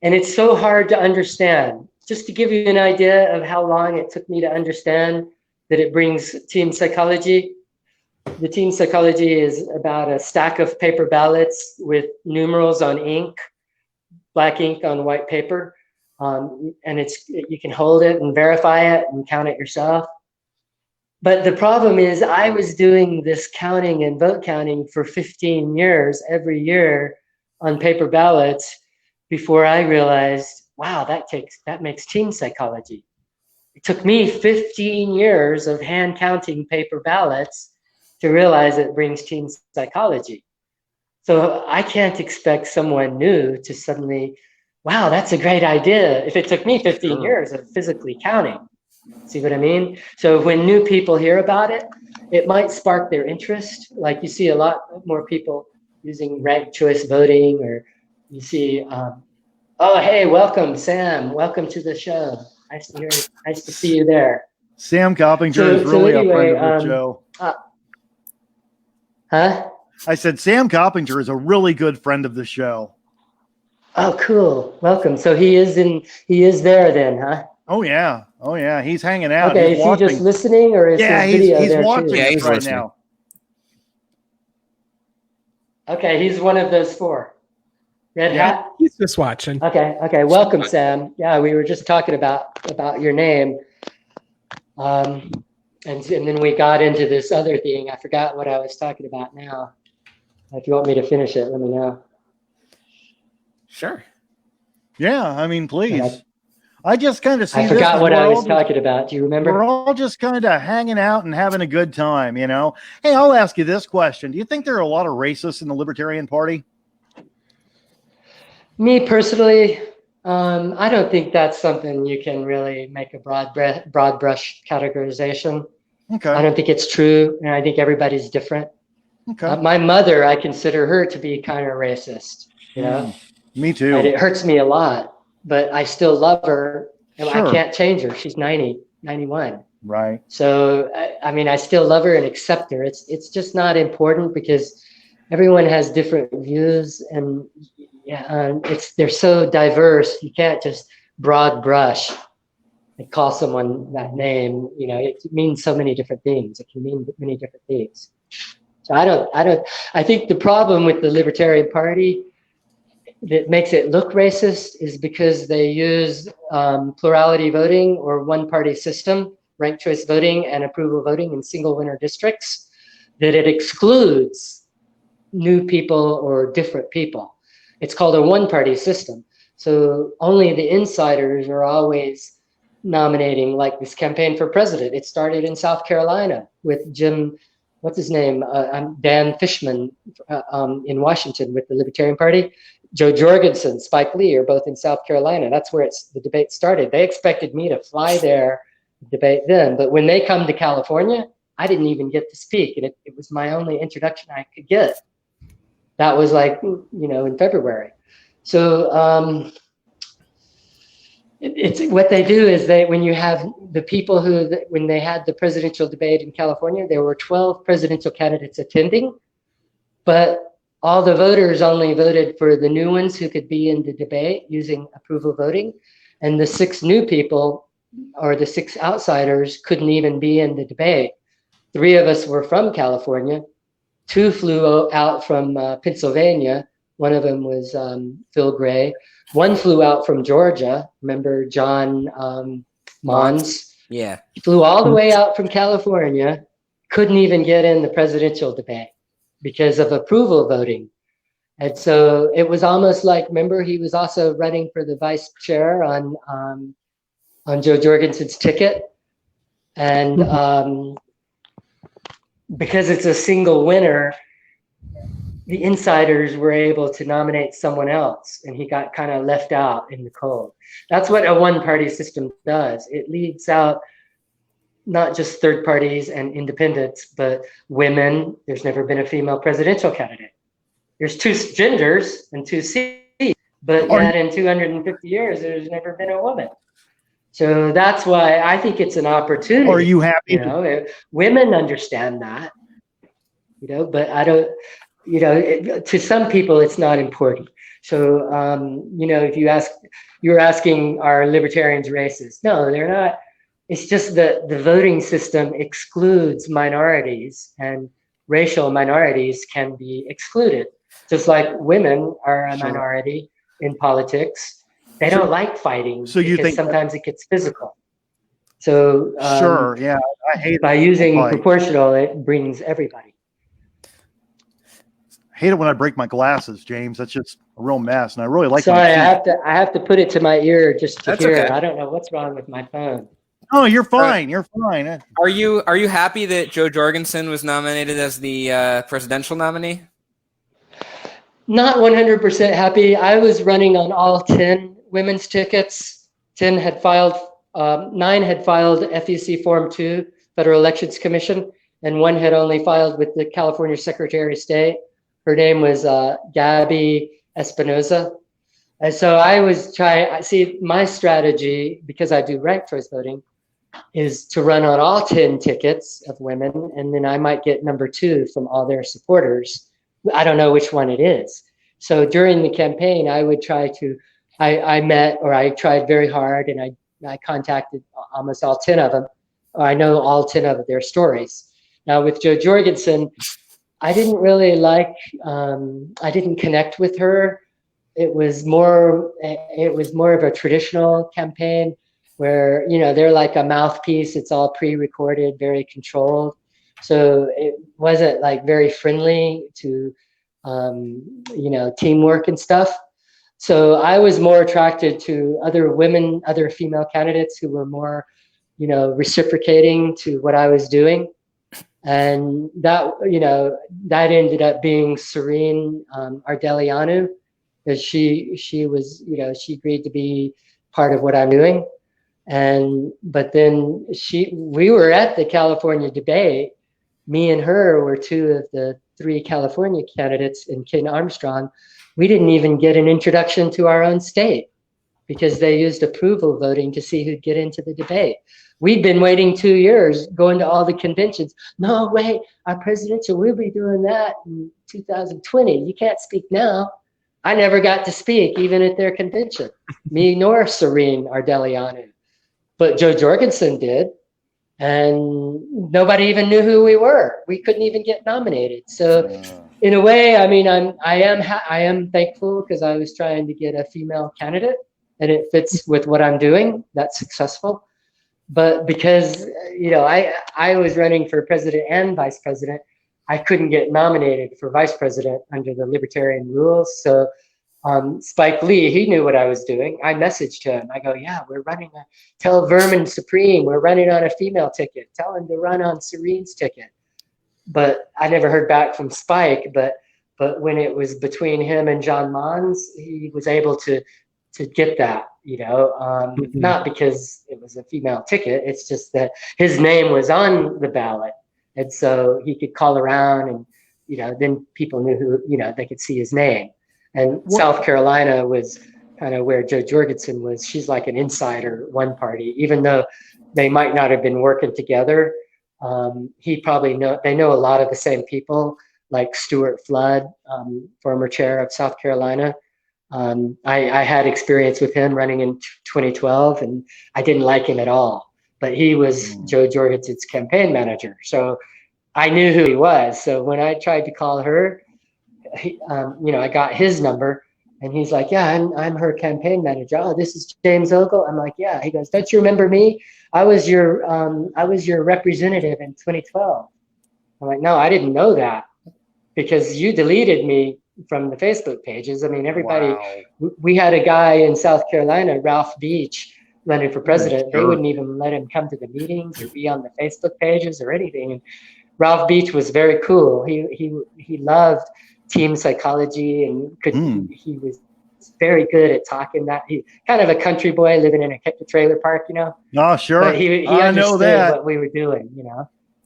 and it's so hard to understand. Just to give you an idea of how long it took me to understand that it brings team psychology. The team psychology is about a stack of paper ballots with numerals on ink, black ink on white paper. And you can hold it and verify it and count it yourself. But the problem is I was doing this counting and vote counting for 15 years, every year on paper ballots before I realized, wow, that makes team psychology. It took me 15 years of hand counting paper ballots to realize it brings team psychology. So I can't expect someone new to suddenly, wow, that's a great idea. If it took me 15 years of physically counting, see what I mean? So when new people hear about it, it might spark their interest. Like you see a lot more people using ranked choice voting, or you see, oh, hey, welcome, Sam. Welcome to the show. Nice to see you there. Sam Coppinger is really a friend of the show. Huh? I said Sam Coppinger is a really good friend of the show. Oh, cool. Welcome. So he is there then, huh? Oh yeah. He's hanging out. Okay, he's is watching. he just listening, or is his video he's there watching too? Yeah, he's right listening. now. Okay, he's one of those four. Red hat? He's just watching. Okay. Welcome, Sam. Yeah, we were just talking about your name. And then we got into this other thing. I forgot what I was talking about now. If you want me to finish it, let me know. Sure. Yeah, I mean, please. I just kind of see. I forgot what I was talking about. Do you remember? We're all just kind of hanging out and having a good time, you know. Hey, I'll ask you this question: do you think there are a lot of racists in the Libertarian Party? Me personally, I don't think that's something you can really make a broad brush categorization. Okay. I don't think it's true, and I think everybody's different. Okay. My mother, I consider her to be kind of racist, you know. Me too. And it hurts me a lot, but I still love her, and Sure. I can't change her. She's 91. Right. So, I mean, I still love her and accept her. It's just not important because everyone has different views, and they're so diverse. You can't just broad brush and call someone that name. You know, it means so many different things. It can mean many different things. So I think the problem with the Libertarian Party that makes it look racist is because they use plurality voting or one-party system, ranked choice voting and approval voting in single winner districts, that it excludes new people or different people. It's called a one-party system. So only the insiders are always nominating, like this campaign for president. It started in South Carolina with Jim, what's his name? Dan Fishman in Washington with the Libertarian Party. Joe Jorgensen, Spike Lee are both in South Carolina. That's where the debate started. They expected me to fly there, debate then. But when they come to California, I didn't even get to speak. And it was my only introduction I could get. That was like, in February. So it's what they do is when you have the people when they had the presidential debate in California, there were 12 presidential candidates attending, but all the voters only voted for the new ones who could be in the debate using approval voting. And the 6 new people, or the 6 outsiders, couldn't even be in the debate. 3 of us were from California. 2 flew out from Pennsylvania. One of them was Phil Gray. 1 flew out from Georgia. Remember John Mons? Yeah. He flew all the way out from California, couldn't even get in the presidential debate because of approval voting. And so it was almost like, remember, he was also running for the vice chair on Joe Jorgensen's ticket. And because it's a single winner, the insiders were able to nominate someone else, and he got kind of left out in the cold. That's what a one-party system does. It leaves out not just third parties and independents, but women. There's never been a female presidential candidate. There's 2 genders and 2 seats, but yet in 250 years, there's never been a woman. So that's why I think it's an opportunity. Are you happy? Women understand that, but I don't, to some people, it's not important. So, if you're asking, are libertarians racist? No, they're not. It's just that the voting system excludes minorities, and racial minorities can be excluded. Just like women are a minority in politics. They don't like fighting because sometimes it gets physical. So I hate by using proportional, it brings everybody. I hate it when I break my glasses, James. That's just a real mess, and I really like. Sorry, I have to put it to my ear just to hear. Okay. I don't know what's wrong with my phone. Oh, you're fine. You're fine. Are you happy that Joe Jorgensen was nominated as the presidential nominee? Not 100% happy. I was running on all 10 women's tickets. 9 had filed FEC Form 2, Federal Elections Commission, and 1 had only filed with the California Secretary of State. Her name was Gabby Espinoza. And so I was my strategy, because I do ranked choice voting, is to run on all 10 tickets of women, and then I might get number 2 from all their supporters. I don't know which one it is. So during the campaign, I would try to, I tried very hard, and I contacted almost all 10 of them. I know all 10 of their stories. Now with Joe Jorgensen, I didn't really I didn't connect with her. It was more of a traditional campaign where, they're like a mouthpiece. It's all pre-recorded, very controlled. So it wasn't like very friendly to, teamwork and stuff. So I was more attracted to other female candidates who were more, reciprocating to what I was doing. And that ended up being Serene Ardelianu, because she was, she agreed to be part of what I'm doing. But then we were at the California debate. Me and her were 2 of the 3 California candidates, and Ken Armstrong. We didn't even get an introduction to our own state because they used approval voting to see who'd get into the debate. We'd been waiting 2 years, going to all the conventions. No, wait, our presidential, we'll be doing that in 2020. You can't speak now. I never got to speak, even at their convention. Me nor Serene Ardelianu. But Joe Jorgensen did. And nobody even knew who we were. We couldn't even get nominated. So in a way, I mean, I am thankful, because I was trying to get a female candidate, and it fits with what I'm doing. That's successful. But because, I was running for president and vice president, I couldn't get nominated for vice president under the libertarian rules. So Spike Lee, he knew what I was doing. I messaged him. I go, yeah, tell Vermin Supreme, we're running on a female ticket. Tell him to run on Serene's ticket. But I never heard back from Spike. But when it was between him and John Mons, he was able to get that, not because it was a female ticket. It's just that his name was on the ballot. And so he could call around and, then people knew who, they could see his name. And South Carolina was kind of where Jo Jorgensen was. She's like an insider, one party, even though they might not have been working together. They know a lot of the same people, like Stuart Flood, former chair of South Carolina. I had experience with him running in 2012, and I didn't like him at all. But he was Jo Jorgensen's campaign manager, so I knew who he was. So when I tried to call her, I got his number, and he's like, "Yeah, I'm her campaign manager. Oh, this is James Ogle." I'm like, "Yeah." He goes, "Don't you remember me? I was your representative in 2012." I'm like, "No, I didn't know that because you deleted me from the Facebook pages." I mean, everybody. Wow. We had a guy in South Carolina, Ralph Beach, running for president. Sure. They wouldn't even let him come to the meetings or be on the Facebook pages or anything. And Ralph Beach was very cool. He loved team psychology and he was very good at talking. That he kind of a country boy living in a trailer park, Oh, sure. But he understood what we were doing,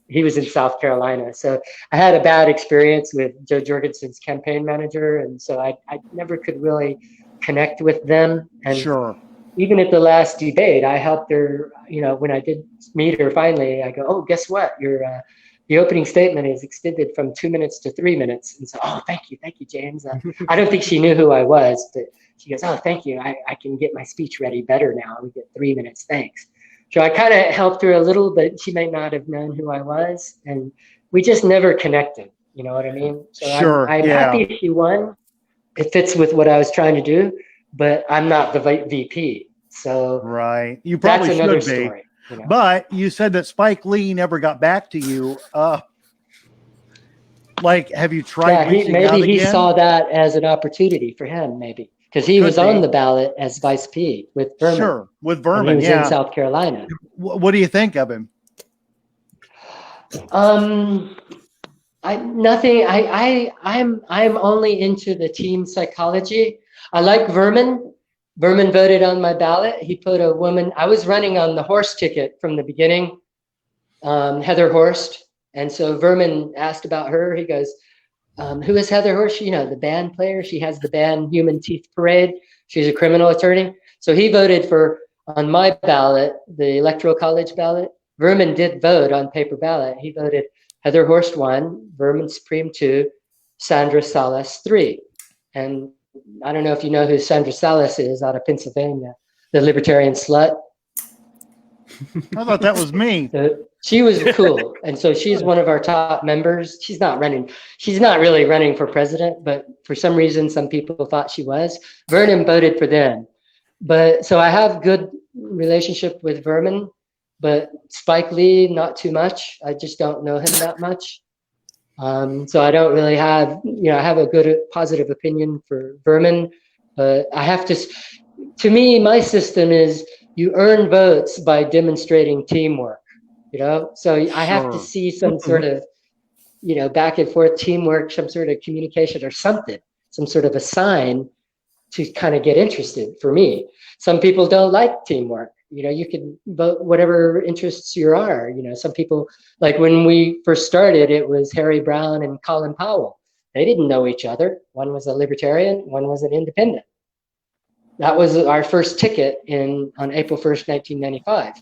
He was in South Carolina. So I had a bad experience with Jo Jorgensen's campaign manager. And so I never could really connect with them. And sure. Even at the last debate, I helped her, when I did meet her finally, I go, "Oh, guess what? The opening statement is extended from 2 minutes to 3 minutes." And so, "Oh, thank you, James." I don't think she knew who I was, but she goes, "Oh, thank you. I can get my speech ready better now. We get 3 minutes. Thanks." So I kind of helped her a little, but she may not have known who I was, and we just never connected. You know what I mean? So sure. I'm happy she won. It fits with what I was trying to do, but I'm not the VP. So right, you probably that's another should be. Story. But you said that Spike Lee never got back to you. Have you tried reaching out again? He saw that as an opportunity for him, maybe. Because he was on the ballot as Vice P with Vermin. Sure, with Vermin, he was in South Carolina. What do you think of him? I'm only into the team psychology. I like Vermin. Vermin voted on my ballot. He put a woman. I was running on the horse ticket from the beginning, Heather Horst. And so Vermin asked about her. He goes, "Who is Heather Horst?" The band player. She has the band Human Teeth Parade. She's a criminal attorney. So he voted on my ballot, the Electoral College ballot. Vermin did vote on paper ballot. He voted Heather Horst 1, Vermin Supreme 2, Sandra Salas 3. And I don't know if you know who Sandra Salas is, out of Pennsylvania, the libertarian slut. I thought that was me. She was cool. And so she's one of our top members. She's not really running for president, but for some reason, some people thought she was. Vermin voted for them. But so I have good relationship with Vermin, but Spike Lee, not too much. I just don't know him that much. So I don't really have, I have a good positive opinion for Vermin, but to me, my system is you earn votes by demonstrating teamwork, so I have to see some sort of, back and forth teamwork, some sort of communication or something, some sort of a sign to kind of get interested for me. Some people don't like teamwork. You can vote whatever interests you are. Some people, like when we first started, it was Harry Brown and Colin Powell. They didn't know each other. One was a libertarian, one was an independent. That was our first ticket on April 1st, 1995.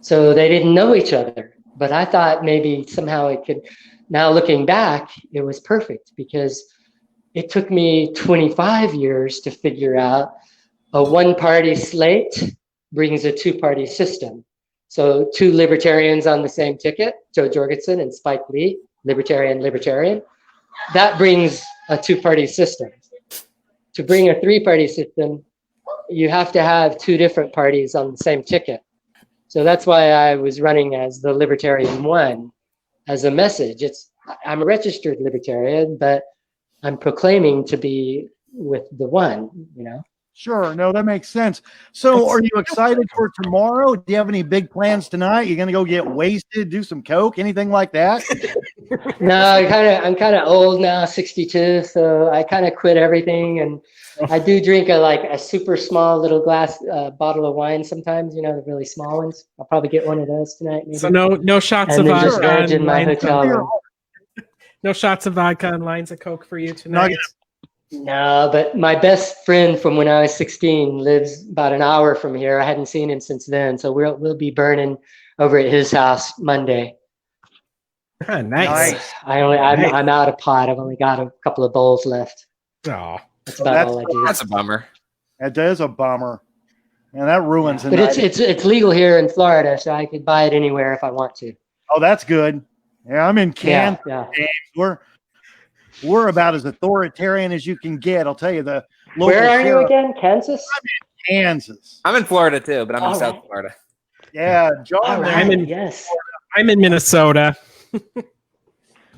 So they didn't know each other. But I thought maybe somehow it could, now looking back, it was perfect because it took me 25 years to figure out a one-party slate brings a two-party system. So 2 libertarians on the same ticket, Jo Jorgensen and Spike Lee, libertarian. That brings a 2-party system. To bring a 3-party system, you have to have 2 different parties on the same ticket. So that's why I was running as the Libertarian 1 as a message. I'm a registered libertarian, but I'm proclaiming to be with the one, you know. Sure. No, that makes sense. So are you excited for tomorrow? Do you have any big plans tonight? You going to go get wasted, do some coke, anything like that? No, I'm kind of old now, 62. So I kind of quit everything, and I do drink a super small little glass bottle of wine sometimes. You know, the really small ones. I'll probably get one of those tonight. Maybe. So no shots and of then just vodka veg in my hotel room. No shots of vodka and lines of coke for you tonight. No, but my best friend from when I was 16 lives about an hour from here. I hadn't seen him since then, so we'll be burning over at his house Monday. Nice. I'm out of pot. I've only got a couple of bowls left. Oh, that's about all I do. That's a bummer. That is a bummer, and that ruins it. But it's legal here in Florida, so I could buy it anywhere if I want to. Oh, that's good. Yeah, I'm in Kansas. Yeah. We're about as authoritarian as you can get. I'll tell you the. Where are you again? Kansas? I'm in Kansas. I'm in Florida too, but I'm in South Florida. Yeah, John. Right. I'm in Minnesota.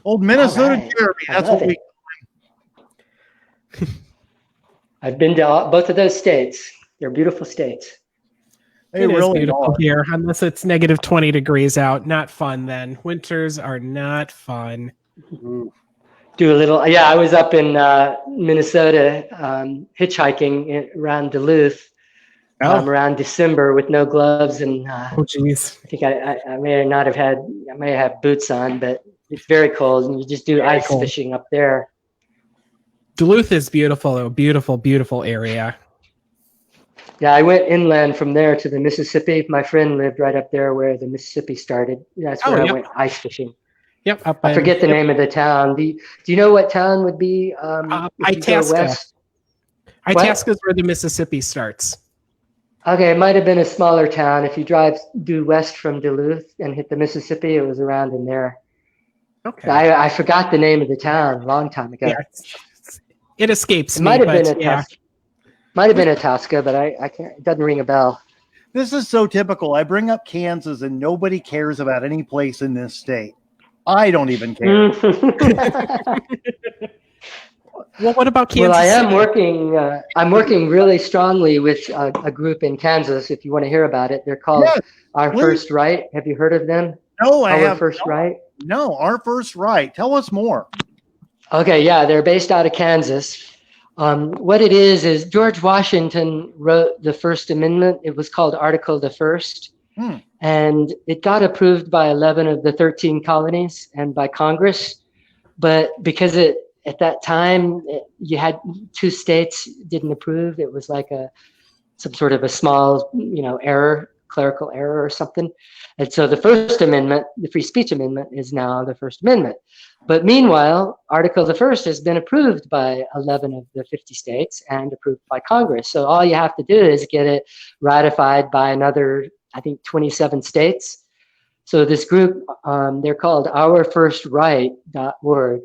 Old Minnesota Jeremy. That's what we. I've been to both of those states. They're beautiful states. They It really is beautiful are. here, unless it's negative 20 degrees out. Not fun then. Winters are not fun. Do a little. Yeah, I was up in Minnesota hitchhiking around Duluth around December with no gloves, and oh geez, I think I may not have had. I may have boots on, but it's very cold, and you just do ice fishing up there. Duluth is beautiful. A beautiful, beautiful area. Yeah, I went inland from there to the Mississippi. My friend lived right up there where the Mississippi started. That's where I went ice fishing. Yep. I forget the name of the town. Do you know what town would be? Itasca. Itasca is where the Mississippi starts. Okay, it might have been a smaller town. If you drive due west from Duluth and hit the Mississippi, it was around in there. Okay. I forgot the name of the town a long time ago. Yeah, it escapes me. Might have been Itasca, but I can't. It doesn't ring a bell. This is so typical. I bring up Kansas, and nobody cares about any place in this state. I don't even care. Well, what about Kansas? Well, I am City? working. I'm working really strongly with a group in Kansas. If you want to hear about it, they're called Our First Right. Have you heard of them? No, I have. Our First Right. No, Our First Right. Tell us more. Okay, yeah, they're based out of Kansas. What it is George Washington wrote the First Amendment. It was called Article the First. And it got approved by 11 of the 13 colonies and by Congress. But because at that time, you had 2 states didn't approve. It was like some sort of a small, error, clerical error or something. And so the First Amendment, the Free Speech Amendment, is now the First Amendment. But meanwhile, Article the First has been approved by 11 of the 50 states and approved by Congress. So all you have to do is get it ratified by another, I think, 27 states. So this group, they're called OurFirstRight.org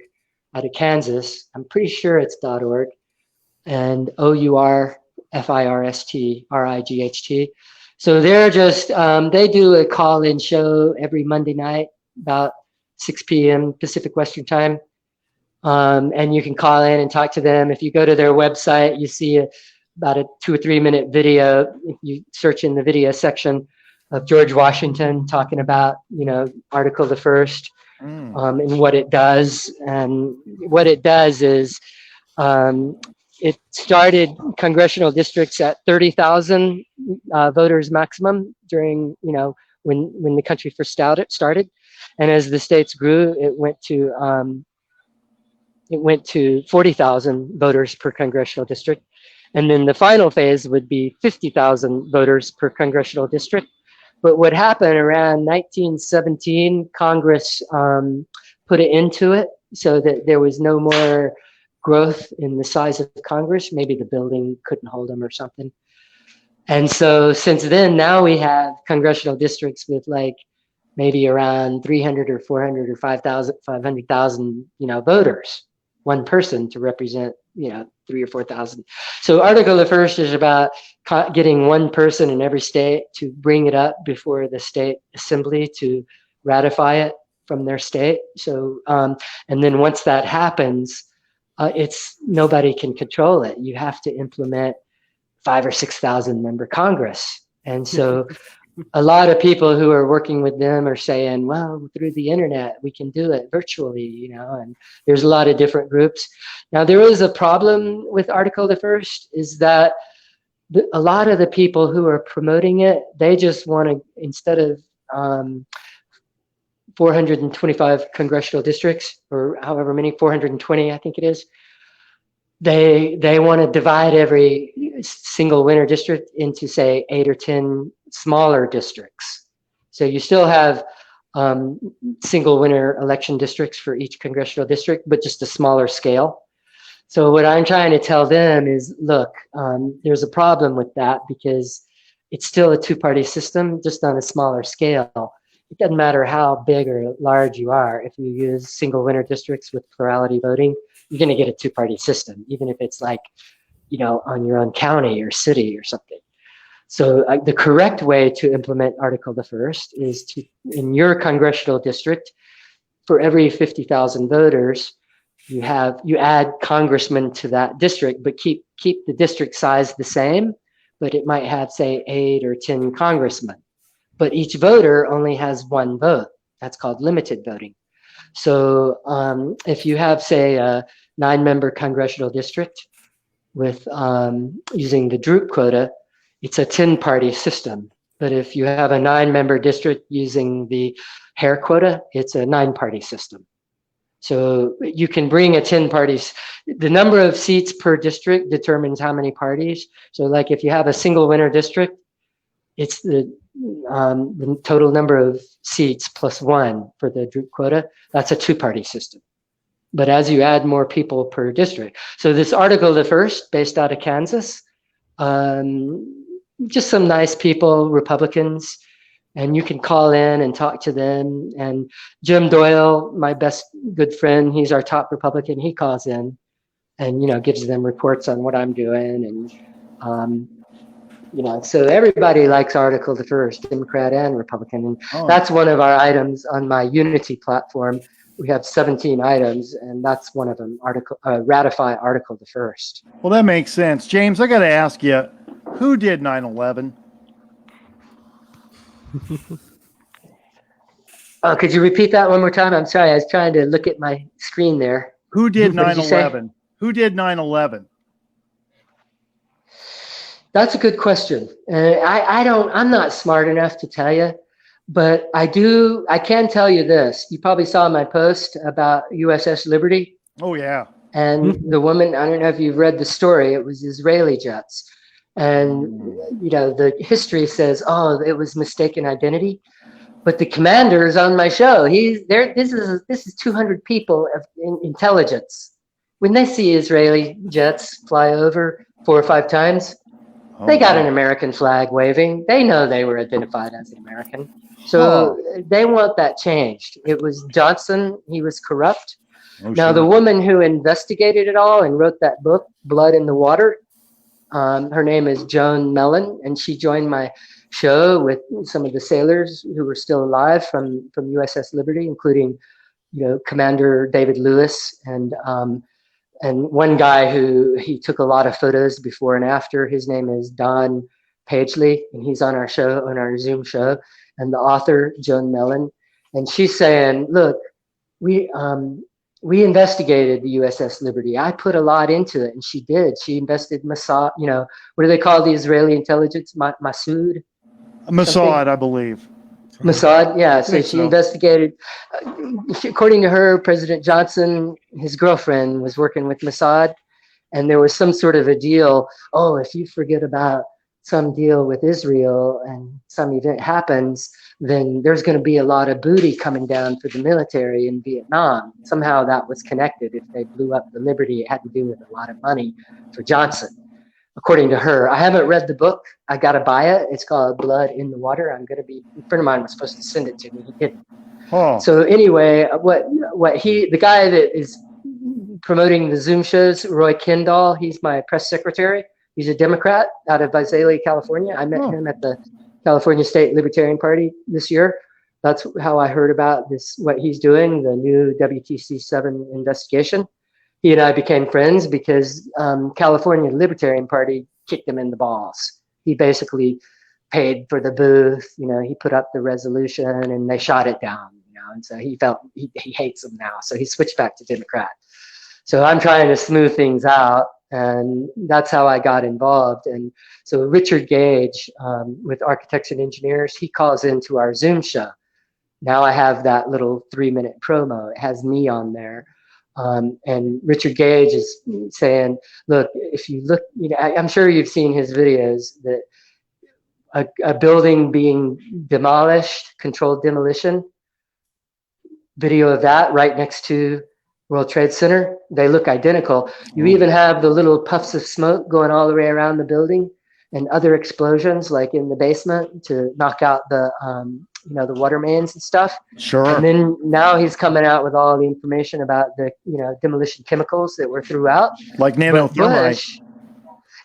out of Kansas. I'm pretty sure it's .org. And OurFirstRight. So they're just, they do a call-in show every Monday night about 6 p.m. Pacific Western Time. And you can call in and talk to them. If you go to their website, you see about a 2 or 3 minute video. If you search in the video section of George Washington talking about, Article the First and what it does. And what it does is it started congressional districts at 30,000 voters maximum during, when the country first started. And as the states grew, it went to 40,000 voters per congressional district. And then the final phase would be 50,000 voters per congressional district. But what happened around 1917, Congress put an end to it so that there was no more growth in the size of Congress. Maybe the building couldn't hold them or something. And so since then, now we have congressional districts with maybe around 300 or 400 or 500,000, voters, one person to represent, 3 or 4,000. So Article the First is about getting one person in every state to bring it up before the state assembly to ratify it from their state. So, and then once that happens, it's nobody can control it. You have to implement 5,000 or 6,000 member Congress. And so a lot of people who are working with them are saying, well, through the internet, we can do it virtually, you know, and there's a lot of different groups. Now, there is a problem with Article the First, is that a lot of the people who are promoting it, they just want to, instead of 425 congressional districts, or however many, 420, I think it is, they want to divide every single winter district into, say, 8 or 10 smaller districts. So you still have single winter election districts for each congressional district, but just a smaller scale. So what I'm trying to tell them is, look, there's a problem with that because it's still a two-party system, just on a smaller scale. It doesn't matter how big or large you are. If you use single winter districts with plurality voting, you're going to get a two-party system, even if it's like, you know, on your own county or city or something. So the correct way to implement Article the First is to, in your congressional district, for every 50,000 voters, you add congressmen to that district, but keep the district size the same, but it might have, say, 8 or 10 congressmen. But each voter only has one vote. That's called limited voting. So if you have, say, a 9-member congressional district with using the Droop quota, it's a 10-party system. But if you have a 9-member district using the Hare quota, it's a 9-party system. So you can bring a 10 parties. The number of seats per district determines how many parties. So like if you have a single winner district, it's the total number of seats plus 1 for the Droop quota. That's a 2-party system. But as you add more people per district. So this Article the First, based out of Kansas, just some nice people, Republicans, and you can call in and talk to them. And Jim Doyle, my best good friend, he's our top Republican. He calls in and, you know, gives them reports on what I'm doing. And, you know, so everybody likes Article the First, Democrat and Republican. And that's one of our items on my Unity platform. We have 17 items, and that's one of them, ratify Article the First. Well, that makes sense. James, I got to ask you, who did 9/11? Could you repeat that one more time? I'm sorry, I was trying to look at my screen there. Who did 9/11? Who did 9/11? That's a good question. I'm not smart enough to tell you, but I can tell you this. You probably saw my post about USS Liberty. Oh, yeah. And the woman, I don't know if you've read the story, it was Israeli jets. And, you know, the history says, oh, it was mistaken identity. But the commander is on my show. He's there. This is 200 people of intelligence. When they see Israeli jets fly over 4 or 5 times, they got an American flag waving. They know they were identified as an American. So they want that changed. It was Johnson. He was corrupt. Now, the woman who investigated it all and wrote that book, Blood in the Water, her name is Joan Mellon, and she joined my show with some of the sailors who were still alive from USS Liberty, including, you know, Commander David Lewis and one guy who he took a lot of photos before and after. His name is Don Pagely, and he's on our show, on our Zoom show, and the author, Joan Mellon. And she's saying, look, we investigated the USS Liberty. I put a lot into it, and she did. She invested Mossad, you know, what do they call the Israeli intelligence? Mossad, I believe. Mossad, yeah. So she investigated. According to her, President Johnson, his girlfriend, was working with Mossad, and there was some sort of a deal. Oh, if you forget about some deal with Israel and some event happens, then there's going to be a lot of booty coming down for the military in Vietnam. Somehow that was connected. If they blew up the Liberty, it had to do with a lot of money for Johnson, according to her. I haven't read the book. I got to buy it. It's called Blood in the Water. A friend of mine was supposed to send it to me. He didn't. So anyway, the guy that is promoting the Zoom shows, Roy Kendall, he's my press secretary. He's a Democrat out of Visalia, California. I met him at the California State Libertarian Party this year. That's how I heard about this, what he's doing, the new WTC 7 investigation. he and I became friends because California Libertarian Party kicked him in the balls. He basically paid for the booth, he put up the resolution and they shot it down, and so he felt he hates them now. So he switched back to Democrat. So I'm trying to smooth things out, and that's how I got involved. And so Richard Gage with Architects and Engineers, he calls into our Zoom show. Now I have that little 3-minute promo. It has me on there. And Richard Gage is saying, look, if you look, I'm sure you've seen his videos that a building being demolished, controlled demolition, video of that right next to World Trade Center, they look identical. You even have the little puffs of smoke going all the way around the building and other explosions like in the basement to knock out the the water mains and stuff. Sure. And then now he's coming out with all the information about the demolition chemicals that were throughout. Like nanothermite.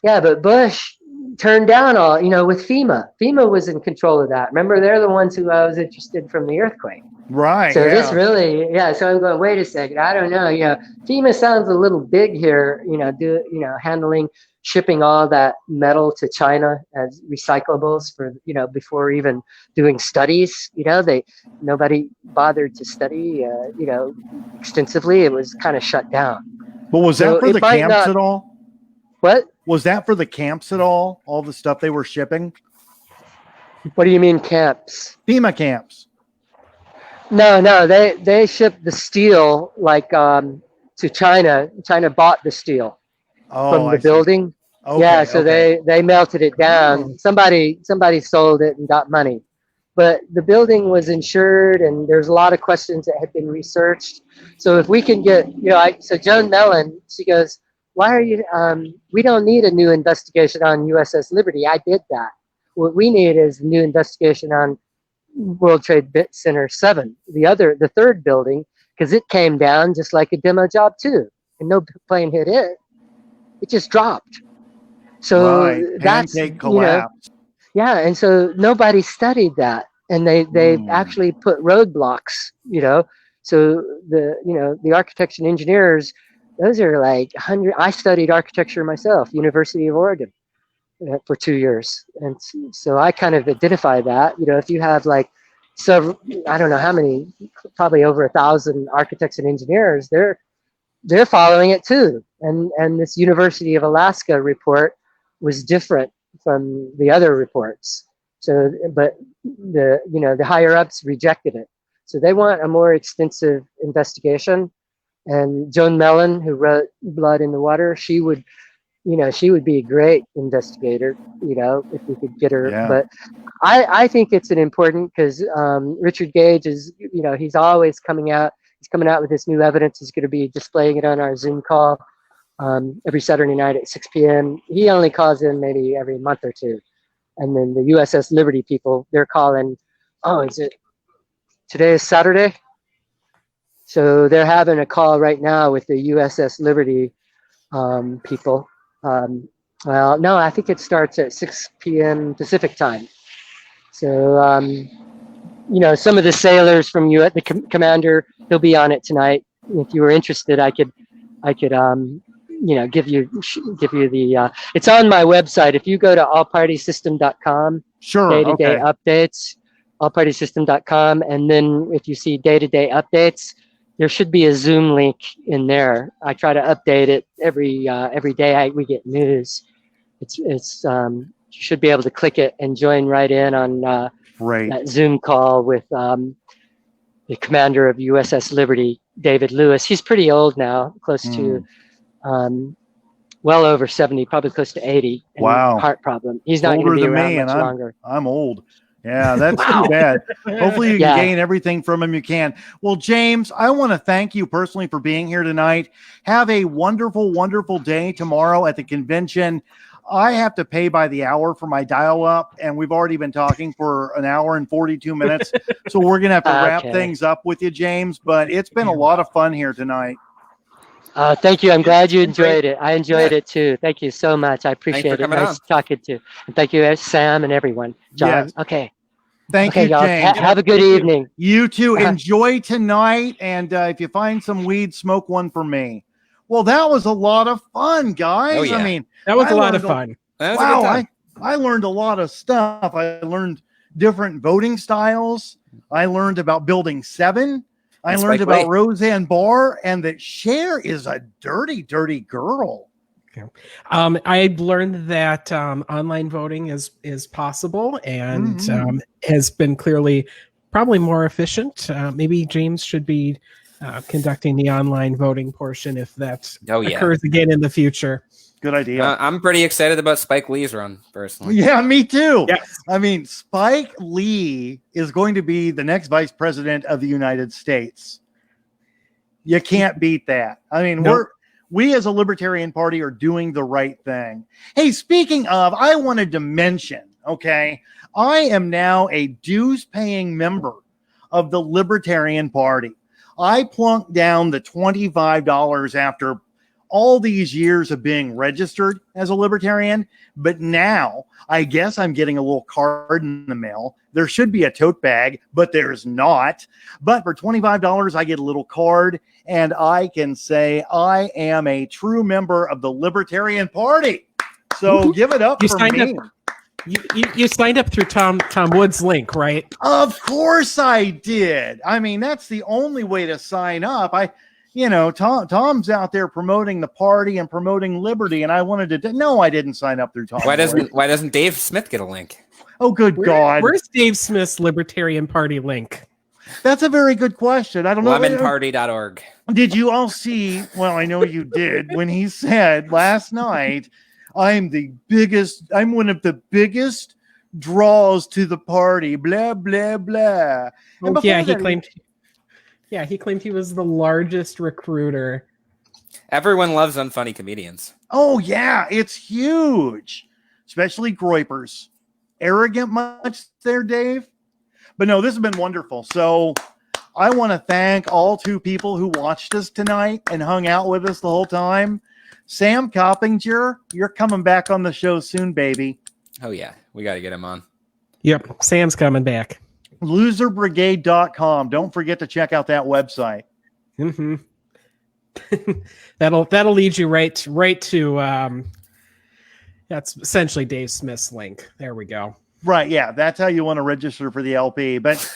But Bush turned down all, with FEMA. FEMA was in control of that. Remember, they're the ones who I was interested from the earthquake. Right. So this really, so I'm going, wait a second, I don't know, FEMA sounds a little big here, handling, shipping all that metal to China as recyclables for, before even doing studies, nobody bothered to study, extensively. It was kind of shut down. But was that for the camps at all? What? Was that for the camps at all? All the stuff they were shipping? What do you mean camps? FEMA camps. No, they shipped the steel to China. China bought the steel from the building. Okay, so they melted it down. Somebody sold it and got money. But the building was insured, and there's a lot of questions that had been researched. So if we can get, so Joan Mellon, she goes, why are you, we don't need a new investigation on USS Liberty. I did that. What we need is a new investigation on World Trade Center 7, the third building, because it came down just like a demo job too, and no plane hit it. It just dropped. So that's collapse. And so nobody studied that, and they actually put roadblocks. So the architects and engineers, those are like 100. I studied architecture myself, University of Oregon, for 2 years, and so I kind of identify that. If you have I don't know how many, probably over 1,000 architects and engineers, they're following it too. And this University of Alaska report was different from the other reports. So, but the higher ups rejected it. So they want a more extensive investigation. And Joan Mellon, who wrote Blood in the Water, she would be a great investigator, if we could get her. Yeah. But I think it's an important, because Richard Gage is, he's always coming out. He's coming out with this new evidence. He's going to be displaying it on our Zoom call every Saturday night at 6 p.m. He only calls in maybe every month or two. And then the USS Liberty people, they're calling, today is Saturday? So they're having a call right now with the USS Liberty people. Well, no, I think it starts at 6 p.m. Pacific time. So, some of the sailors from the commander, he'll be on it tonight. If you were interested, I could, give you the, it's on my website. If you go to allpartysystem.com, sure, day-to-day updates, allpartysystem.com, and then if you see day-to-day updates, there should be a Zoom link in there. I try to update it every day we get news. It's you should be able to click it and join right in on that Zoom call with the commander of USS Liberty, David Lewis. He's pretty old now, close to well over 70, probably close to 80. Wow. Heart problem. He's not going to be around much longer. I'm old. Yeah, that's too bad. Hopefully you can gain everything from him you can. Well, James, I want to thank you personally for being here tonight. Have a wonderful, wonderful day tomorrow at the convention. I have to pay by the hour for my dial-up, and we've already been talking for an hour and 42 minutes. So we're going to have to wrap things up with you, James, but it's been a lot of fun here tonight. Thank you. I'm glad you enjoyed it. I enjoyed it too. Thank you so much. I appreciate it. Nice talking to you. And thank you, Sam and everyone. John. Yes. Okay. Thank you, y'all. James. Have a good evening. You too. Enjoy tonight. And if you find some weed, smoke one for me. Well, that was a lot of fun, guys. Oh, yeah. I mean, That was I a lot of learned fun. That was a good Wow, time. I learned a lot of stuff. I learned different voting styles. I learned about Building 7. I And learned Spike about Lee. Roseanne Barr, and that Cher is a dirty, dirty girl. I learned that online voting is possible and Mhm. has been clearly probably more efficient. Maybe James should be conducting the online voting portion if that occurs again in the future. Good idea. I'm pretty excited about Spike Lee's run, personally. Yeah, me too. Yes. I mean, Spike Lee is going to be the next vice president of the United States. You can't beat that. I mean, Nope. we as a Libertarian Party are doing the right thing. Hey, speaking of, I wanted to mention, okay, I am now a dues-paying member of the Libertarian Party. I plunked down the $25 after all these years of being registered as a Libertarian, but now I guess I'm getting a little card in the mail. There should be a tote bag, but there's not. But for $25, I get a little card, and I can say I am a true member of the Libertarian Party. So give it up You for signed me. You signed up through Tom Wood's link, right? Of course I did. I mean, that's the only way to sign up. Tom's out there promoting the party and promoting liberty, and I wanted to. No, I didn't sign up through Tom. Why doesn't Dave Smith get a link? Oh, good God! Where's Dave Smith's Libertarian Party link? That's a very good question. I don't know. Lemonparty.org. Did you all see? Well, I know you did when he said last night, I'm one of the biggest draws to the party, blah, blah, blah. Oh, yeah, he claimed he was the largest recruiter. Everyone loves unfunny comedians. Oh, yeah, it's huge, especially Groypers. Arrogant much there, Dave? But no, this has been wonderful. So I want to thank all two people who watched us tonight and hung out with us the whole time. Sam Coppinger, you're coming back on the show soon, baby. Oh, yeah. We got to get him on. Yep. Sam's coming back. Loserbrigade.com. Don't forget to check out that website. Mm-hmm. that'll lead you right to that's essentially Dave Smith's link. There we go. Right. Yeah. That's how you want to register for the LP. But,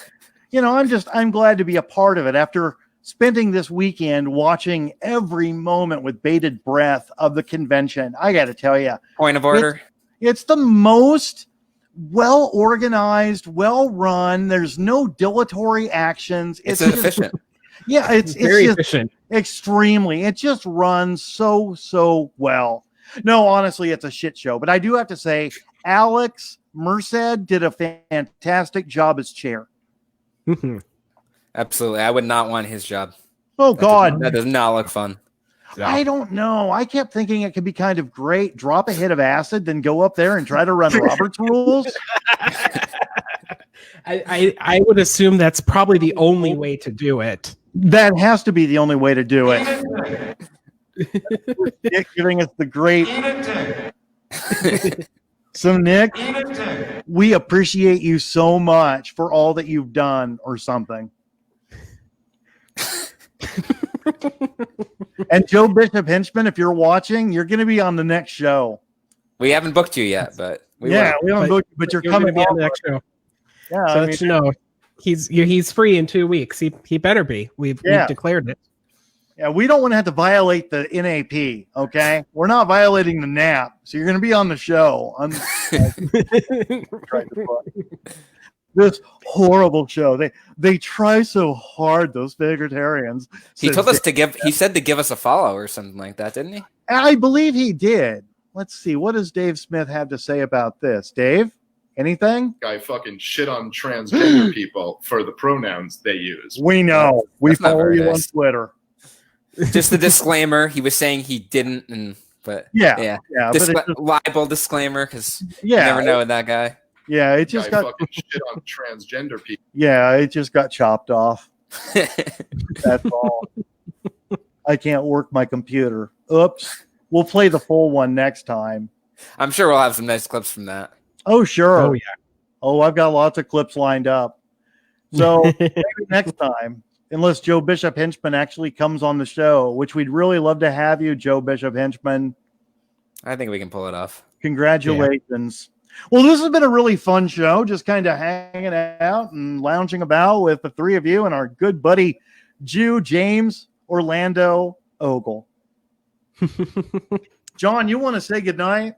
I'm glad to be a part of it after spending this weekend watching every moment with bated breath of the convention. I got to tell you. Point of order. It's the most well-organized, well-run. There's no dilatory actions. It's efficient. Yeah, it's very just efficient. Extremely. It just runs so well. No, honestly, it's a shit show. But I do have to say, Alex Merced did a fantastic job as chair. Mm-hmm. Absolutely. I would not want his job. Oh, God. That does not look fun. I don't know. I kept thinking it could be kind of great. Drop a hit of acid, then go up there and try to run Robert's rules. I would assume that's probably the only way to do it. That has to be the only way to do it. Nick giving us the great. So, Nick, we appreciate you so much for all that you've done or something. And Joe Bishop Henchman, if you're watching, you're going to be on the next show. We haven't booked you yet, but we haven't booked you, but you're coming be on the next show. Yeah, so that you know, he's free in 2 weeks. He better be. We've declared it. Yeah, we don't want to have to violate the NAP. Okay, we're not violating the NAP, so you're going to be on the show. This horrible show. They try so hard, those Fakertarians. He told us he said to give us a follow or something like that, didn't he? I believe he did. Let's see. What does Dave Smith have to say about this? Dave, anything? Guy fucking shit on transgender people for the pronouns they use. We know. We That's not follow very you on nice. Twitter. Just the disclaimer. He was saying he didn't, but yeah. Libel disclaimer because you never know with that guy. Yeah, it just got fucking shit on transgender people. Yeah, it just got chopped off. That's all. I can't work my computer. Oops. We'll play the full one next time. I'm sure we'll have some nice clips from that. Oh, sure. Oh, yeah. Oh, I've got lots of clips lined up. So maybe next time unless Joe Bishop Henchman actually comes on the show, which we'd really love to have you, Joe Bishop Henchman. I think we can pull it off. Congratulations. Yeah. Well, this has been a really fun show, just kind of hanging out and lounging about with the three of you and our good buddy, James Orlando Ogle. John, you want to say goodnight?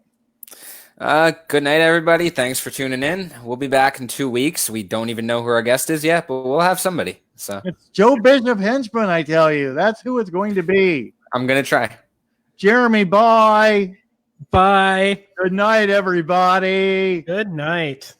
Good night, everybody. Thanks for tuning in. We'll be back in 2 weeks. We don't even know who our guest is yet, but we'll have somebody. So it's Joe Bishop Henchman, I tell you. That's who it's going to be. I'm going to try. Jeremy, bye. Bye. Good night, everybody. Good night.